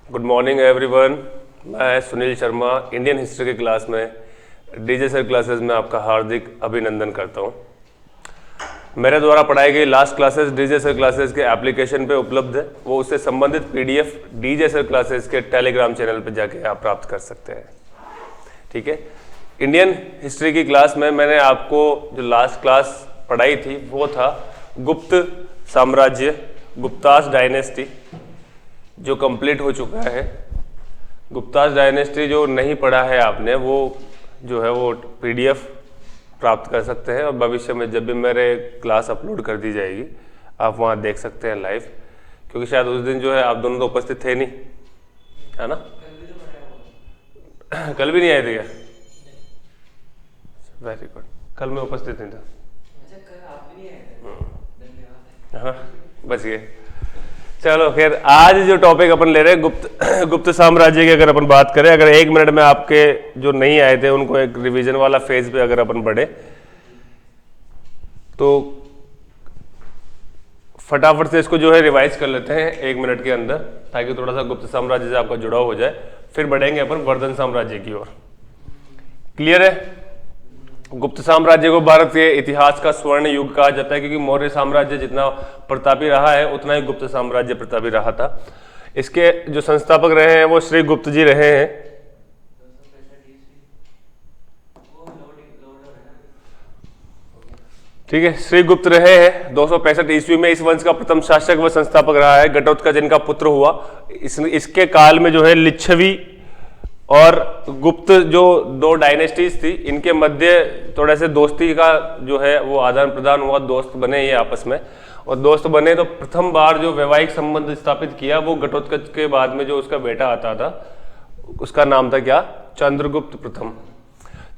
Good morning everyone. मैं Sunil Sharma Indian history की class में डीजे सर क्लासेस में आपका हार्दिक अभिनंदन करता हूं। मेरे द्वारा पढ़ाई गई last classes DJ sir classes के एप्लीकेशन पे उपलब्ध है। वो उससे संबंधित पीडीएफ डीजे सर क्लासेस के टेलीग्राम चैनल पे जाके आप प्राप्त कर सकते हैं। ठीक है, इंडियन हिस्ट्री की क्लास में मैंने आपको जो लास्ट क्लास पढ़ाई थी वो था गुप्त साम्राज्य, गुप्तास डायनेस्टी, जो कंप्लीट हो चुका है। गुप्तास डायनेस्टी जो नहीं पढ़ा है आपने, वो जो है वो पीडीएफ प्राप्त कर सकते हैं और भविष्य में जब भी मेरे क्लास अपलोड कर दी जाएगी आप वहाँ देख सकते हैं लाइव, क्योंकि शायद उस दिन जो है आप दोनों तो उपस्थित थे नहीं, है ना? कल भी नहीं आए थे क्या? वेरी गुड, कल मैं उपस्थित नहीं था। हाँ, बच गए। चलो खैर, आज जो टॉपिक अपन ले रहे हैं गुप्त साम्राज्य की अगर अपन बात करें, अगर 1 मिनट में आपके जो नहीं आए थे उनको एक रिवीजन वाला फेज पे अगर अपन बढ़े तो फटाफट से इसको जो है रिवाइज कर लेते हैं 1 मिनट के अंदर, ताकि थोड़ा सा गुप्त साम्राज्य से आपका जुड़ाव हो जाए। फिर बढ़ेंगे अपन वर्धन साम्राज्य की ओर। क्लियर है? गुप्त साम्राज्य को भारत के इतिहास का स्वर्ण युग कहा जाता है, क्योंकि मौर्य साम्राज्य जितना प्रतापी रहा है उतना ही गुप्त साम्राज्य प्रतापी रहा था। इसके जो संस्थापक रहे हैं वो श्री गुप्त जी रहे हैं। ठीक है, श्री गुप्त रहे हैं 265 ईस्वी में। इस वंश का प्रथम शासक व संस्थापक रहा है घटोत्कच, जिनका पुत्र हुआ। इसके काल में जो है लिच्छवी और गुप्त जो 2 डायनेस्टीज थी, इनके मध्य थोड़ा से दोस्ती का जो है वो आदान प्रदान हुआ, दोस्त बने ये आपस में। और दोस्त बने तो प्रथम बार जो वैवाहिक संबंध स्थापित किया वो घटोत्कच के बाद में जो उसका बेटा आता था उसका नाम था क्या? चंद्रगुप्त प्रथम।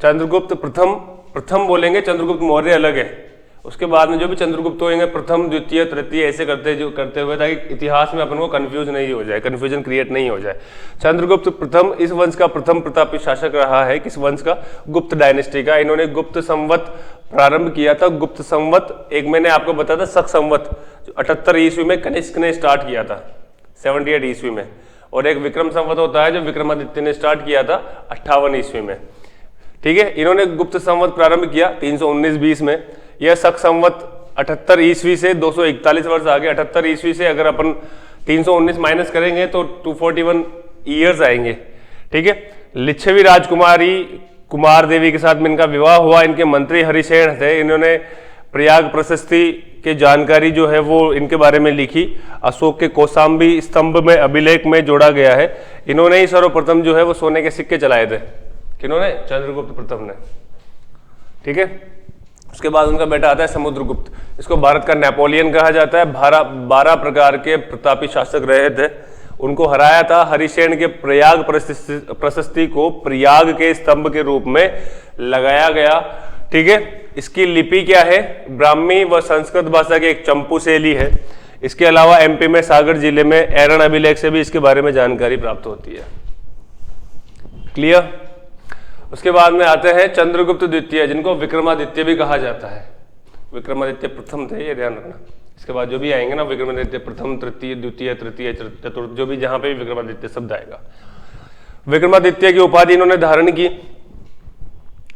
चंद्रगुप्त प्रथम बोलेंगे, चंद्रगुप्त मौर्य अलग है। उसके बाद में जो भी चंद्रगुप्त होंगे प्रथम, द्वितीय, तृतीय ऐसे करते हुए, ताकि इतिहास में अपन को कंफ्यूज नहीं हो जाए, कंफ्यूजन क्रिएट नहीं हो जाए। चंद्रगुप्त प्रथम इस वंश का प्रथम प्रतापी शासक रहा है। किस वंश का? गुप्त डायनेस्टी का। इन्होंने गुप्त संवत प्रारंभ किया था। गुप्त संवत एक मैंने आपको बताया था शक संवत, जो 78 ईस्वी में कनिष्क ने स्टार्ट किया था 78 ईस्वी में, और एक विक्रम संवत होता है जो विक्रमादित्य ने स्टार्ट किया था 58 ईस्वी में। ठीक है, इन्होंने गुप्त संवत प्रारंभ किया 319-20 में। यह शक संवत 78 ईस्वी से 241 वर्ष आगे। 78 ईस्वी से अगर अपन 319 माइनस करेंगे तो 241 ईयर्स आएंगे। ठीक है, लिच्छवी राजकुमारी कुमार देवी के साथ में इनका विवाह हुआ। इनके मंत्री हरिसेन थे। इन्होंने प्रयाग प्रशस्ति की जानकारी जो है वो इनके बारे में लिखी। अशोक के कौशाम्बी स्तंभ में अभिलेख में जोड़ा गया है। इन्होंने ही सर्वप्रथम जो है वो सोने के सिक्के चलाए थे। किन्होंने? चंद्रगुप्त प्रथम ने। ठीक है, उसके बाद उनका बेटा आता है समुद्रगुप्त। इसको भारत का नेपोलियन कहा जाता है। 12 प्रकार के प्रतापी शासक रहे थे। उनको हराया था हरिसेन के प्रयाग प्रशस्ति को प्रयाग के स्तंभ के रूप में लगाया गया। ठीक है, इसकी लिपि क्या है? ब्राह्मी व संस्कृत भाषा की एक चंपू शैली है। इसके अलावा एमपी में सागर जिले में एरन अभिलेख से भी इसके बारे में जानकारी प्राप्त होती है। क्लियर? उसके बाद में आते हैं चंद्रगुप्त द्वितीय, जिनको विक्रमादित्य भी कहा जाता है। विक्रमादित्य प्रथम थे, ये ध्यान रखना। इसके बाद जो भी आएंगे ना, विक्रमादित्य प्रथम, तृतीय, द्वितीय, तृतीय, चतुर्थ, जो भी जहां पे भी विक्रमादित्य शब्द आएगा। विक्रमादित्य की उपाधि इन्होंने धारण की।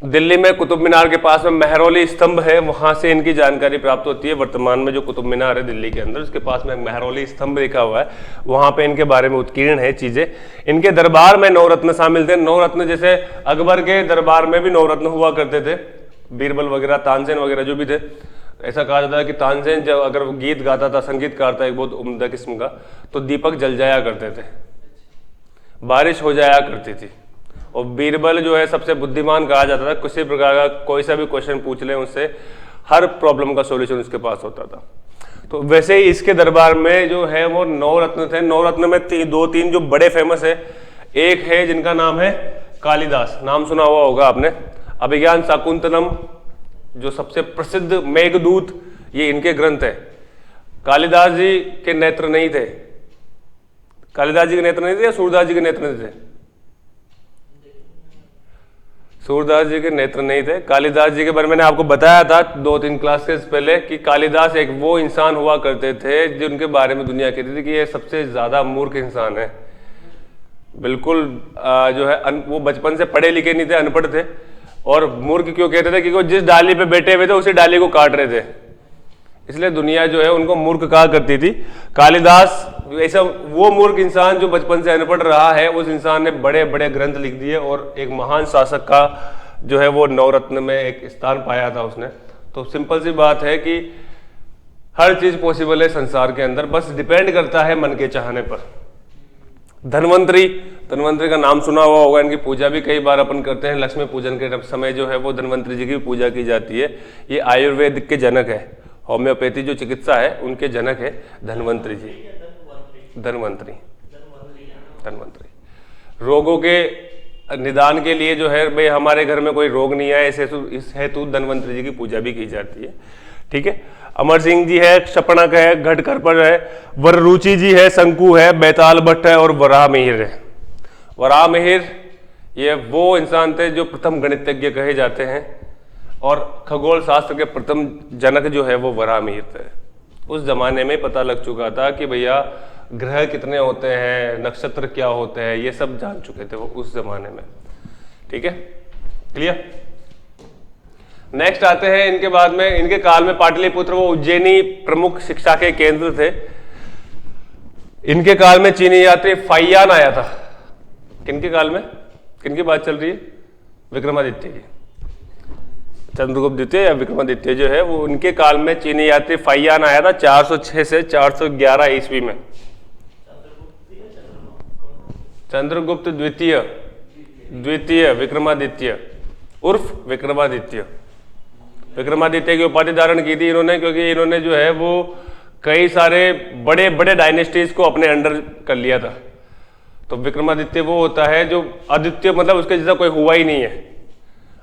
दिल्ली में कुतुब मीनार के पास में मेहरौली स्तंभ है, वहां से इनकी जानकारी प्राप्त होती है। वर्तमान में जो कुतुब मीनार है दिल्ली के अंदर, उसके पास में मेहरौली स्तंभ लिखा हुआ है, वहां पे इनके बारे में उत्कीर्ण है चीजें। इनके दरबार में 9 रत्न शामिल थे। 9 रत्न जैसे अकबर के दरबार में भी 9 रत्न हुआ करते थे, बीरबल वगैरह, तानसेन वगैरह जो भी थे। ऐसा कहा जाता है कि तानसेन जब अगर गीत गाता था, संगीतकार था एक बहुत उम्दा किस्म का, तो दीपक जल जाया करते थे, बारिश हो जाया करती थी। और बीरबल जो है सबसे बुद्धिमान कहा जाता था। किसी प्रकार का कोई सा भी क्वेश्चन पूछ ले उससे, हर प्रॉब्लम का सॉल्यूशन उसके पास होता था। तो वैसे ही इसके दरबार में जो है वो 9 रत्न थे। 9 रत्न में 2-3 जो बड़े फेमस है। एक है जिनका नाम है कालिदास, नाम सुना हुआ होगा आपने। अभिज्ञान शाकुंतलम जो सबसे प्रसिद्ध मेघदूत, ये इनके ग्रंथ है। कालिदास जी के नेत्र नहीं थे। कालिदास जी के नेत्र नहीं थे या सूरदास जी के नेत्र नहीं थे? सूरदास जी के नेत्र नहीं थे। कालिदास जी के बारे में मैंने आपको बताया था 2-3 क्लासेस पहले कि कालिदास एक वो इंसान हुआ करते थे जिनके बारे में दुनिया कहती थी कि ये सबसे ज्यादा मूर्ख इंसान है। बिल्कुल जो है वो बचपन से पढ़े लिखे नहीं थे, अनपढ़ थे। और मूर्ख क्यों कहते थे? क्योंकि जिस डाली पे बैठे हुए थे उसी डाली को काट रहे थे, इसलिए दुनिया जो है उनको मूर्ख कहा करती थी। कालिदास ऐसा वो मूर्ख इंसान जो बचपन से अनपढ़ रहा है, उस इंसान ने बड़े बड़े ग्रंथ लिख दिए और एक महान शासक का जो है वो नवरत्न में एक स्थान पाया था उसने। तो सिंपल सी बात है कि हर चीज पॉसिबल है संसार के अंदर, बस डिपेंड करता है मन के चाहने पर। धन्वंतरी, धन्वंतरी का नाम सुना हुआ होगा, इनकी पूजा भी कई बार अपन करते हैं। लक्ष्मी पूजन के समय जो है वो धन्वंतरी जी की पूजा की जाती है। ये आयुर्वेद के जनक है, होम्योपैथी जो चिकित्सा है उनके जनक है धन्वंतरी जी। धन्वंतरी, धन्वंतरी रोगों के निदान के लिए जो है, भाई हमारे घर में कोई रोग नहीं आए इस हेतु धन्वंतरी जी की पूजा भी की जाती है। ठीक है। अमर सिंह जी है, शपनक है, घटकर पर है, वररुचि जी है, शंकु है, बैताल भट्ट है और वराह मिहिर है। वराह मिहिर ये वो इंसान थे जो प्रथम गणितज्ञ कहे जाते हैं और खगोल शास्त्र के प्रथम जनक जो है वो वराह मिहिर थे। उस जमाने में पता लग चुका था कि भैया ग्रह कितने होते हैं, नक्षत्र क्या होते हैं, ये सब जान चुके थे वो उस जमाने में। ठीक है, क्लियर। नेक्स्ट आते हैं इनके बाद में, इनके काल में पाटलिपुत्र वो उज्जैनी प्रमुख शिक्षा के केंद्र थे। इनके काल में चीनी यात्री फाइयान आया था। किनके काल में, किनकी बात चल रही है? विक्रमादित्य की। चंद्रगुप्त द्वितीय या विक्रमादित्य जो है वो उनके काल में चीनी यात्री फाइयान आया था 406 से 411 ईस्वी में। चंद्रगुप्त द्वितीय, द्वितीय विक्रमादित्य उर्फ विक्रमादित्य। विक्रमादित्य की उपाधि धारण की थी इन्होंने क्योंकि इन्होंने जो है वो कई सारे बड़े बड़े डायनेस्टीज को अपने अंडर कर लिया था। तो विक्रमादित्य वो होता है जो आदित्य, मतलब उसके जैसा कोई हुआ ही नहीं है।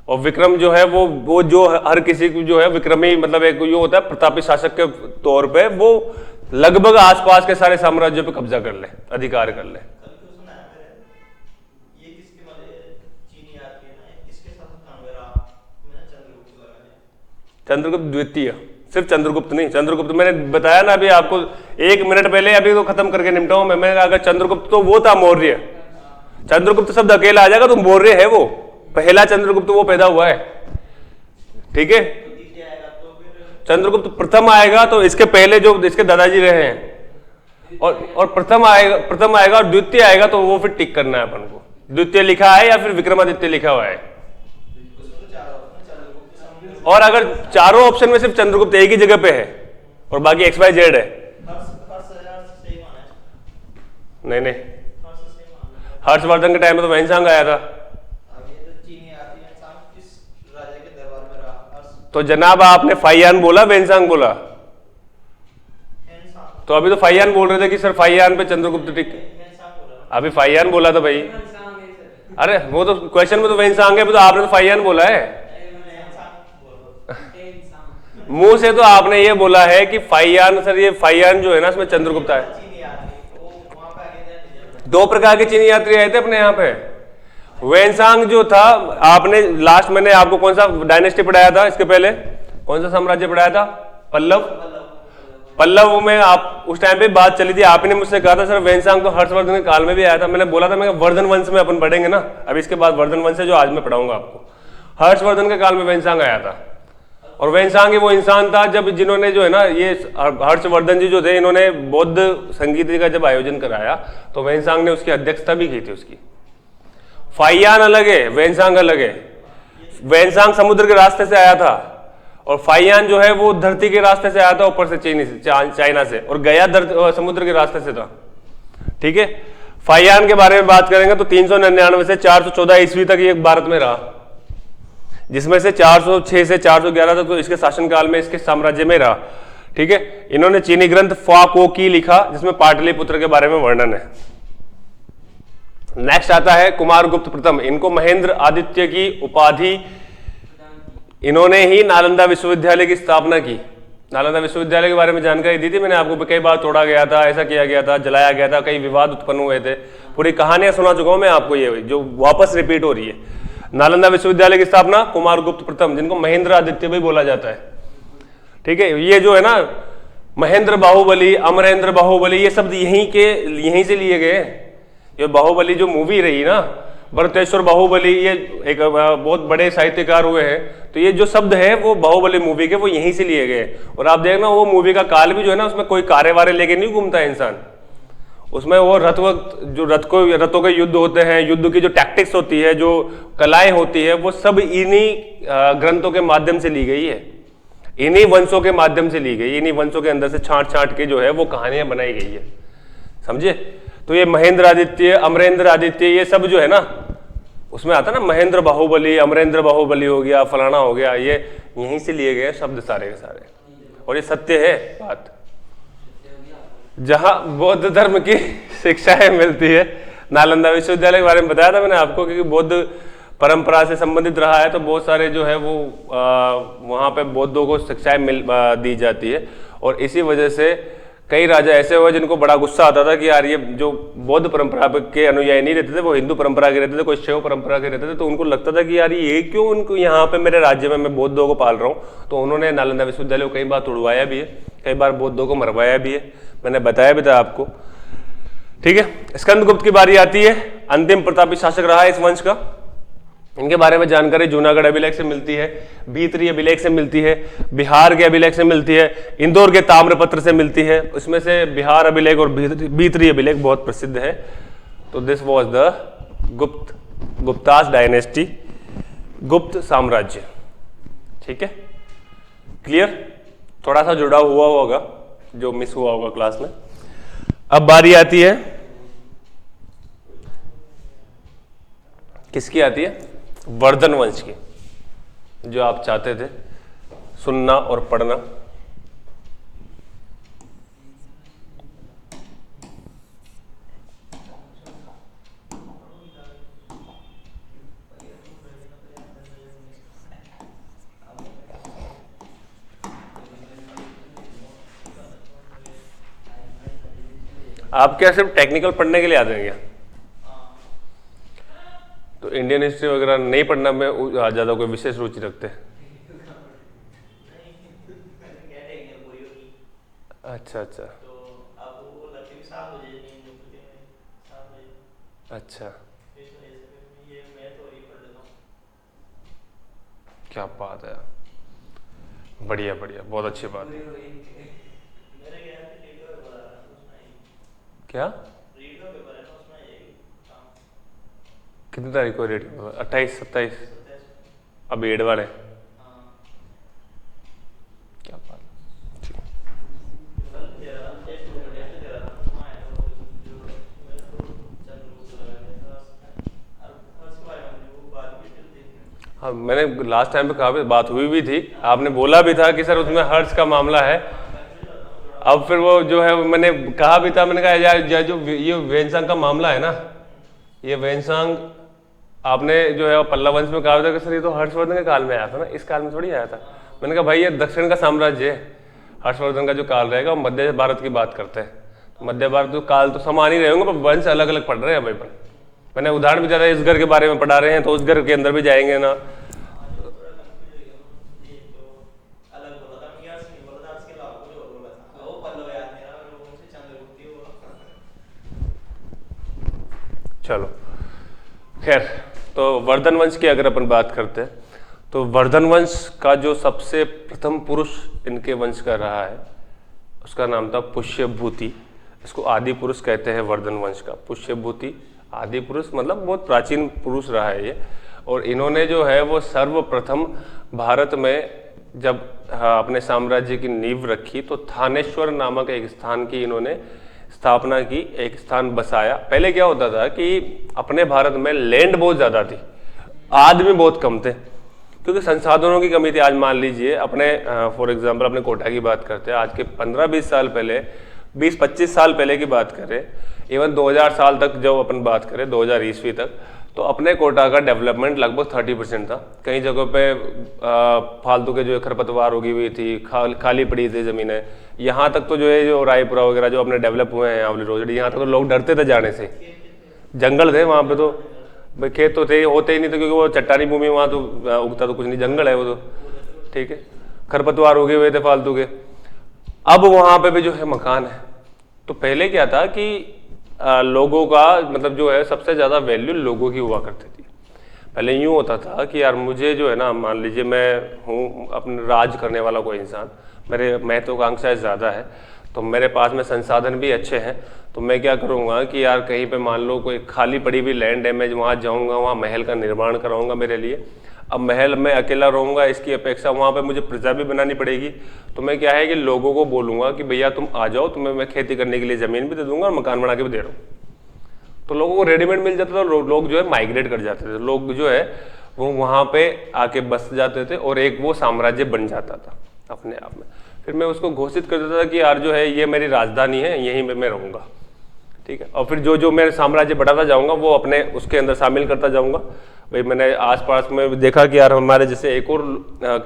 और विक्रम जो है वो जो हर किसी को जो है विक्रमी, मतलब एक ये होता है प्रतापी शासक के तौर पे, वो लगभग आसपास के सारे साम्राज्यों पे कब्जा कर ले, अधिकार कर ले। चंद्रगुप्त द्वितीय, सिर्फ चंद्रगुप्त नहीं, चंद्रगुप्त मैंने बताया ना अभी आपको 1 मिनट पहले, अभी तो खत्म करके निपटा हूं मैं। मैंने अगर चंद्रगुप्त तो वो था मौर्य, चंद्रगुप्त शब्द अकेला आ जाएगा तो मौर्य है वो, पहला चंद्रगुप्त वो पैदा हुआ है। ठीक है, चंद्रगुप्त प्रथम आएगा तो इसके पहले जो इसके दादाजी रहे हैं, और प्रथम आएगा और द्वितीय आएगा तो वो फिर टिक करना है अपन को। द्वितीय लिखा है या फिर विक्रमादित्य लिखा हुआ है। और अगर चारों ऑप्शन में सिर्फ चंद्रगुप्त एक ही जगह पे है और बाकी XYZ है, नहीं, हर्षवर्धन के टाइम में तो वैनसांग आया था। तो जनाब आपने फाइयान बोला, वैनसांग बोला? तो अभी तो फाइयान बोल रहे थे कि सर फाइयान पे चंद्रगुप्त टिक, अभी फाइयान बोला था भाई। अरे वो तो क्वेश्चन में तो वैनसांग है, तो आपने तो फाइयान बोला है। मुंह से तो आपने ये बोला है कि फाइयान, सर ये फाइयान जो है ना इसमें चंद्रगुप्त है। 2 प्रकार के चीनी यात्री आए थे अपने यहाँ पे। वैनसांग जो था, आपने लास्ट मैंने आपको कौन सा डायनेस्टी पढ़ाया था इसके पहले, कौन सा साम्राज्य पढ़ाया था? पल्लव। पल्लव में आप उस टाइम पे बात चली थी, आपने मुझसे कहा था सर वैनसांग तो हर्षवर्धन के काल में भी आया था। मैंने बोला था मैं वर्धन वंश में अपन पढ़ेंगे ना, अभी इसके बाद वर्धन वंश है जो आज मैं पढ़ाऊंगा आपको। हर्षवर्धन के काल में वैनसांग आया था। और वैनसांग वो इंसान था जब जिन्होंने जो है ना ये हर्षवर्धन जी जो थे, इन्होंने बौद्ध संगीत का जब आयोजन कराया तो वैनसांग ने उसकी अध्यक्षता भी की थी उसकी। फाइयान अलग है, वैनसांग अलग है। वैनसांग समुद्र के रास्ते से आया था और फाइयान जो है वो धरती के रास्ते से आया था, ऊपर से चाइना से, और गया समुद्र के रास्ते से था। ठीक है, फाइयान के बारे में बात करेंगे तो 399 से 414 ईस्वी तक ये भारत में रहा, जिसमें से 406 से 411 तक तो इसके शासनकाल में इसके साम्राज्य में रहा। ठीक है, इन्होंने चीनी ग्रंथ फाकोकी लिखा जिसमें पाटलिपुत्र के बारे में वर्णन है। नेक्स्ट आता है कुमारगुप्त प्रथम। इनको महेंद्र आदित्य की उपाधि, इन्होंने ही नालंदा विश्वविद्यालय की स्थापना की। नालंदा विश्वविद्यालय के बारे में जानकारी दी थी मैंने आपको, कई बार तोड़ा गया था, ऐसा किया गया था, जलाया गया था, कई विवाद उत्पन्न हुए थे, पूरी कहानियां सुना चुका हूं मैं आपको, ये जो वापस रिपीट हो रही है। नालंदा विश्वविद्यालय की स्थापना कुमारगुप्त प्रथम, जिनको महेंद्र आदित्य भी बोला जाता है। ठीक है, ये जो है ना महेंद्र बाहुबली, अमरेंद्र बाहुबली, ये शब्द यहीं से लिए गए। ये बाहुबली जो मूवी रही ना, भरतेश्वर बाहुबली, ये एक बहुत बड़े साहित्यकार हुए हैं, तो ये जो शब्द है वो बाहुबली मूवी के वो यहीं से लिए गए। और आप देखना वो मूवी का काल भी जो है ना, उसमें कोई कारे वारे लेके नहीं घूमता है इंसान, उसमें वो रथों के युद्ध होते हैं, युद्ध की जो टैक्टिक्स होती है, जो कलाएं होती है, वो सब इन्हीं ग्रंथों के माध्यम से ली गई है, इन्हीं वंशों के माध्यम से ली गई, इन्हीं वंशों के अंदर से छांट छांट के जो है वो कहानियां बनाई गई है, समझे। तो ये महेंद्र आदित्य, अमरेंद्र आदित्य, ये सब जो है ना, उसमें आता ना महेंद्र बाहुबली, अमरेंद्र बाहुबली हो गया, फलाना हो गया, ये यहीं से लिए गए शब्द सारे के सारे। और ये सत्य है बात। जहां बौद्ध धर्म की शिक्षाएं मिलती है, नालंदा विश्वविद्यालय के बारे में बताया था मैंने आपको, क्योंकि बौद्ध परंपरा से संबंधित रहा है, तो बहुत सारे जो है वो वहाँ पे बौद्धों को शिक्षाएं दी जाती है। और इसी वजह से कई राजा ऐसे हुए जिनको बड़ा गुस्सा आता था कि यार ये जो बौद्ध परंपरा के अनुयायी नहीं रहते थे, वो हिंदू परंपरा के रहते थे, कोई शैव परंपरा के रहते थे, तो उनको लगता था कि यार ये क्यों उनको यहाँ पे मेरे राज्य में मैं बौद्धों को पाल रहा हूँ। तो उन्होंने नालंदा विश्वविद्यालय को कई बार तोड़वाया भी है, कई बार बौद्धों को मरवाया भी है, मैंने बताया भी था आपको, ठीक है। स्कंदगुप्त की बारी आती है, अंतिम प्रतापी शासक रहा है इस वंश का। इनके बारे में जानकारी जूनागढ़ अभिलेख से मिलती है, भीतरी अभिलेख से मिलती है, बिहार के अभिलेख से मिलती है, इंदौर के ताम्रपत्र से मिलती है। उसमें से बिहार अभिलेख और भीतरी अभिलेख बहुत प्रसिद्ध है। तो this was the Guptas dynasty, गुप्त साम्राज्य, ठीक है, क्लियर। थोड़ा सा जुड़ा हुआ होगा जो मिस हुआ होगा क्लास में। अब बारी आती है किसकी आती है, वर्धन वंश की, जो आप चाहते थे सुनना और पढ़ना। आप क्या सिर्फ टेक्निकल पढ़ने के लिए आते हैं क्या? तो इंडियन हिस्ट्री वगैरह नहीं पढ़ना में ज़्यादा कोई विशेष रुचि रखते हैं? अच्छा अच्छा अच्छा, क्या बात है, बढ़िया बढ़िया, बहुत अच्छी बात है। क्या कितनी तारीख को रेडी? 28 27, अब एड वाले, क्या बात है। हाँ, मैंने लास्ट टाइम पे कहा भी, बात हुई भी थी, आपने बोला भी था कि सर उसमें हर्ष का मामला है। अब फिर वो जो है मैंने कहा भी था, मैंने कहा यार जो ये वेनसांग का मामला है ना, ये वेनसांग आपने जो है पल्लव वंश में कहा था कि सर ये तो हर्षवर्धन के काल में आया था ना, इस काल में थोड़ी आया था। मैंने कहा भाई ये दक्षिण का साम्राज्य है, हर्षवर्धन का जो काल रहेगा वो मध्य भारत की बात करते हैं। मध्य भारत तो काल तो समान ही रहे होंगे, पर वंश अलग अलग पढ़ रहे हैं भाई। पर मैंने उदाहरण भी ज़्यादा इस घर के बारे में पढ़ा रहे हैं, तो उस घर के अंदर भी जाएंगे ना। चलो खैर, तो वर्धन वंश की अगर अपन बात करते हैं, तो वर्धन वंश का जो सबसे प्रथम पुरुष इनके वंश का रहा है, उसका नाम था पुष्यभूति। इसको आदि पुरुष कहते हैं वर्धन वंश का। पुष्यभूति आदि पुरुष मतलब बहुत प्राचीन पुरुष रहा है ये। और इन्होंने जो है वो सर्वप्रथम भारत में जब अपने साम्राज्य की नींव रखी, तो थानेश्वर नामक एक स्थान की इन्होंने स्थापना की, एक स्थान बसाया। पहले क्या होता था कि अपने भारत में लैंड बहुत ज़्यादा थी, आदमी बहुत कम थे, क्योंकि संसाधनों की कमी थी। आज मान लीजिए अपने फॉर एग्जांपल अपने कोटा की बात करते हैं, आज के 15-20 साल पहले, 20-25 साल पहले की बात करें, इवन 2000 साल तक जो अपन बात करें, 2000 ईस्वी तक, तो अपने कोटा का डेवलपमेंट लगभग 30% था। कई जगहों पे फालतू के जो खरपतवार उगी हुई थी, खाली पड़ी थी ज़मीनें। यहाँ तक तो जो है जो रायपुरा वगैरह जो अपने डेवलप हुए हैं, आवली रोजड़ी, यहाँ तक तो लोग डरते थे जाने से। जंगल थे वहाँ पे, तो भाई खेत तो थे, होते ही नहीं थे, क्योंकि वो चट्टानी भूमि, वहाँ तो उगता तो कुछ नहीं, जंगल है वो तो, ठीक है। खरपतवार उगे हुए थे फालतू के। अब वहाँ पे भी जो है मकान है। तो पहले क्या था कि लोगों का मतलब जो है सबसे ज़्यादा वैल्यू लोगों की हुआ करती थी। पहले यूँ होता था कि यार मुझे जो है ना, मान लीजिए मैं हूँ अपने राज करने वाला कोई इंसान, मेरे महत्वाकांक्षाएं ज़्यादा है, तो मेरे पास में संसाधन भी अच्छे हैं, तो मैं क्या करूँगा कि यार कहीं पे मान लो कोई खाली पड़ी हुई लैंड है, मैं वहाँ जाऊँगा, वहाँ महल का निर्माण कराऊँगा मेरे लिए। अब महल में अकेला रहूँगा, इसकी अपेक्षा वहाँ पे मुझे प्रजा भी बनानी पड़ेगी, तो मैं क्या है कि लोगों को बोलूँगा कि भैया तुम आ जाओ, तुम्हें मैं खेती करने के लिए ज़मीन भी दे दूँगा और मकान बना के भी दे रहा हूँ। तो लोगों को रेडीमेड मिल जाता था, लोग जो है माइग्रेट कर जाते थे, लोग जो है वो वहाँ पे आके बस जाते थे और एक वो साम्राज्य बन जाता था अपने आप में। फिर मैं उसको घोषित कर देता था कि यार जो है ये मेरी राजधानी है, यहीं पे मैं रहूँगा, ठीक है। और फिर जो जो मेरे साम्राज्य बढ़ाता जाऊँगा वो अपने उसके अंदर शामिल करता जाऊँगा। भाई मैंने आसपास में देखा कि यार हमारे जैसे एक और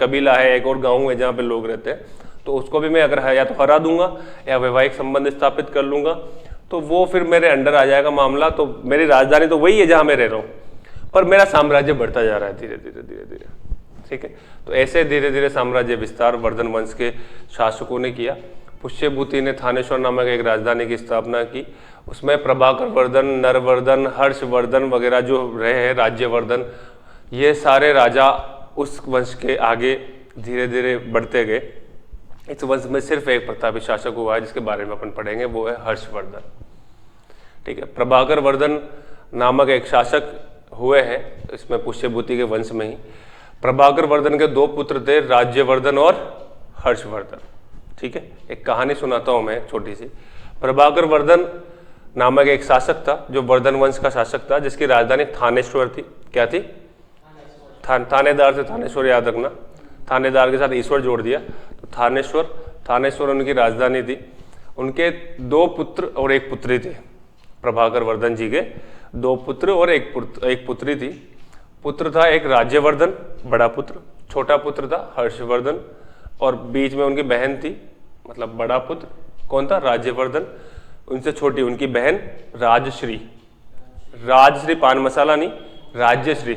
कबीला है, एक और गाँव है जहाँ पे लोग रहते हैं, तो उसको भी मैं अगर या तो हरा दूंगा या वैवाहिक संबंध स्थापित कर लूँगा, तो वो फिर मेरे अंडर आ जाएगा मामला। तो मेरी राजधानी तो वही है जहाँ मैं रह रहा हूँ, पर मेरा साम्राज्य बढ़ता जा रहा है धीरे धीरे धीरे धीरे, ठीक है। तो ऐसे धीरे धीरे साम्राज्य विस्तार वर्धन वंश के शासकों ने किया। पुष्यभूति ने थानेश्वर नामक एक राजधानी की स्थापना की, उसमें प्रभाकर वर्धन, नरवर्धन, हर्षवर्धन वगैरह जो रहे हैं, राज्यवर्धन, ये सारे राजा उस वंश के आगे धीरे धीरे बढ़ते गए। इस वंश में सिर्फ एक प्रतापी शासक हुआ है जिसके बारे में अपन पढ़ेंगे, वो है हर्षवर्धन, ठीक है। प्रभाकर वर्धन नामक एक शासक हुए हैं इसमें पुष्यभूति के वंश में ही। प्रभाकर वर्धन के दो पुत्र थे, राज्यवर्धन और हर्षवर्धन, ठीक है। एक कहानी सुनाता हूँ मैं छोटी सी। प्रभाकर वर्धन नामक एक शासक था जो वर्धन वंश का शासक था, जिसकी राजधानी थानेश्वर थी। क्या थी? थानेदार से थानेश्वर याद रखना, थानेदार के साथ ईश्वर जोड़ दिया, तो थानेश्वर उनकी राजधानी थी। उनके दो पुत्र और एक पुत्री थे। प्रभाकर वर्धन जी के दो पुत्र और एक पुत्री थी। पुत्र था एक राज्यवर्धन, बड़ा पुत्र, छोटा पुत्र था हर्षवर्धन, और बीच में उनकी बहन थी, मतलब बड़ा पुत्र कौन था? राज्यवर्धन। उनसे छोटी उनकी बहन राजश्री। राजश्री पान मसाला नहीं, राज्यश्री।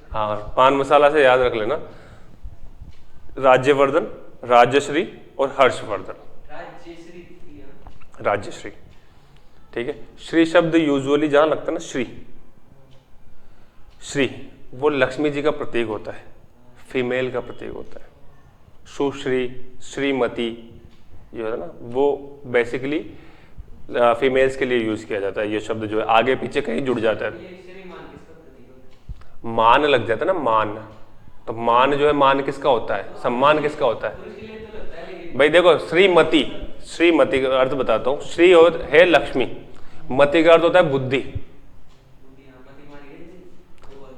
हाँ, पान मसाला से याद रख लेना। राज्यवर्धन, राजश्री और हर्षवर्धन। राज्यश्री, ठीक है। श्री शब्द यूजुअली जहां लगता है ना, श्री वो लक्ष्मी जी का प्रतीक होता है, फीमेल का प्रतीक होता है। सुश्री, श्रीमती जो है ना, वो बेसिकली फीमेल्स के लिए यूज किया जाता है। ये शब्द जो है आगे पीछे कहीं जुड़ जाता है, मान लग जाता है ना, मान। तो मान जो है, मान किसका होता है? सम्मान किसका होता है? भाई देखो, श्रीमती का अर्थ बताता हूँ। श्री है लक्ष्मी, मति का अर्थ होता है बुद्धि।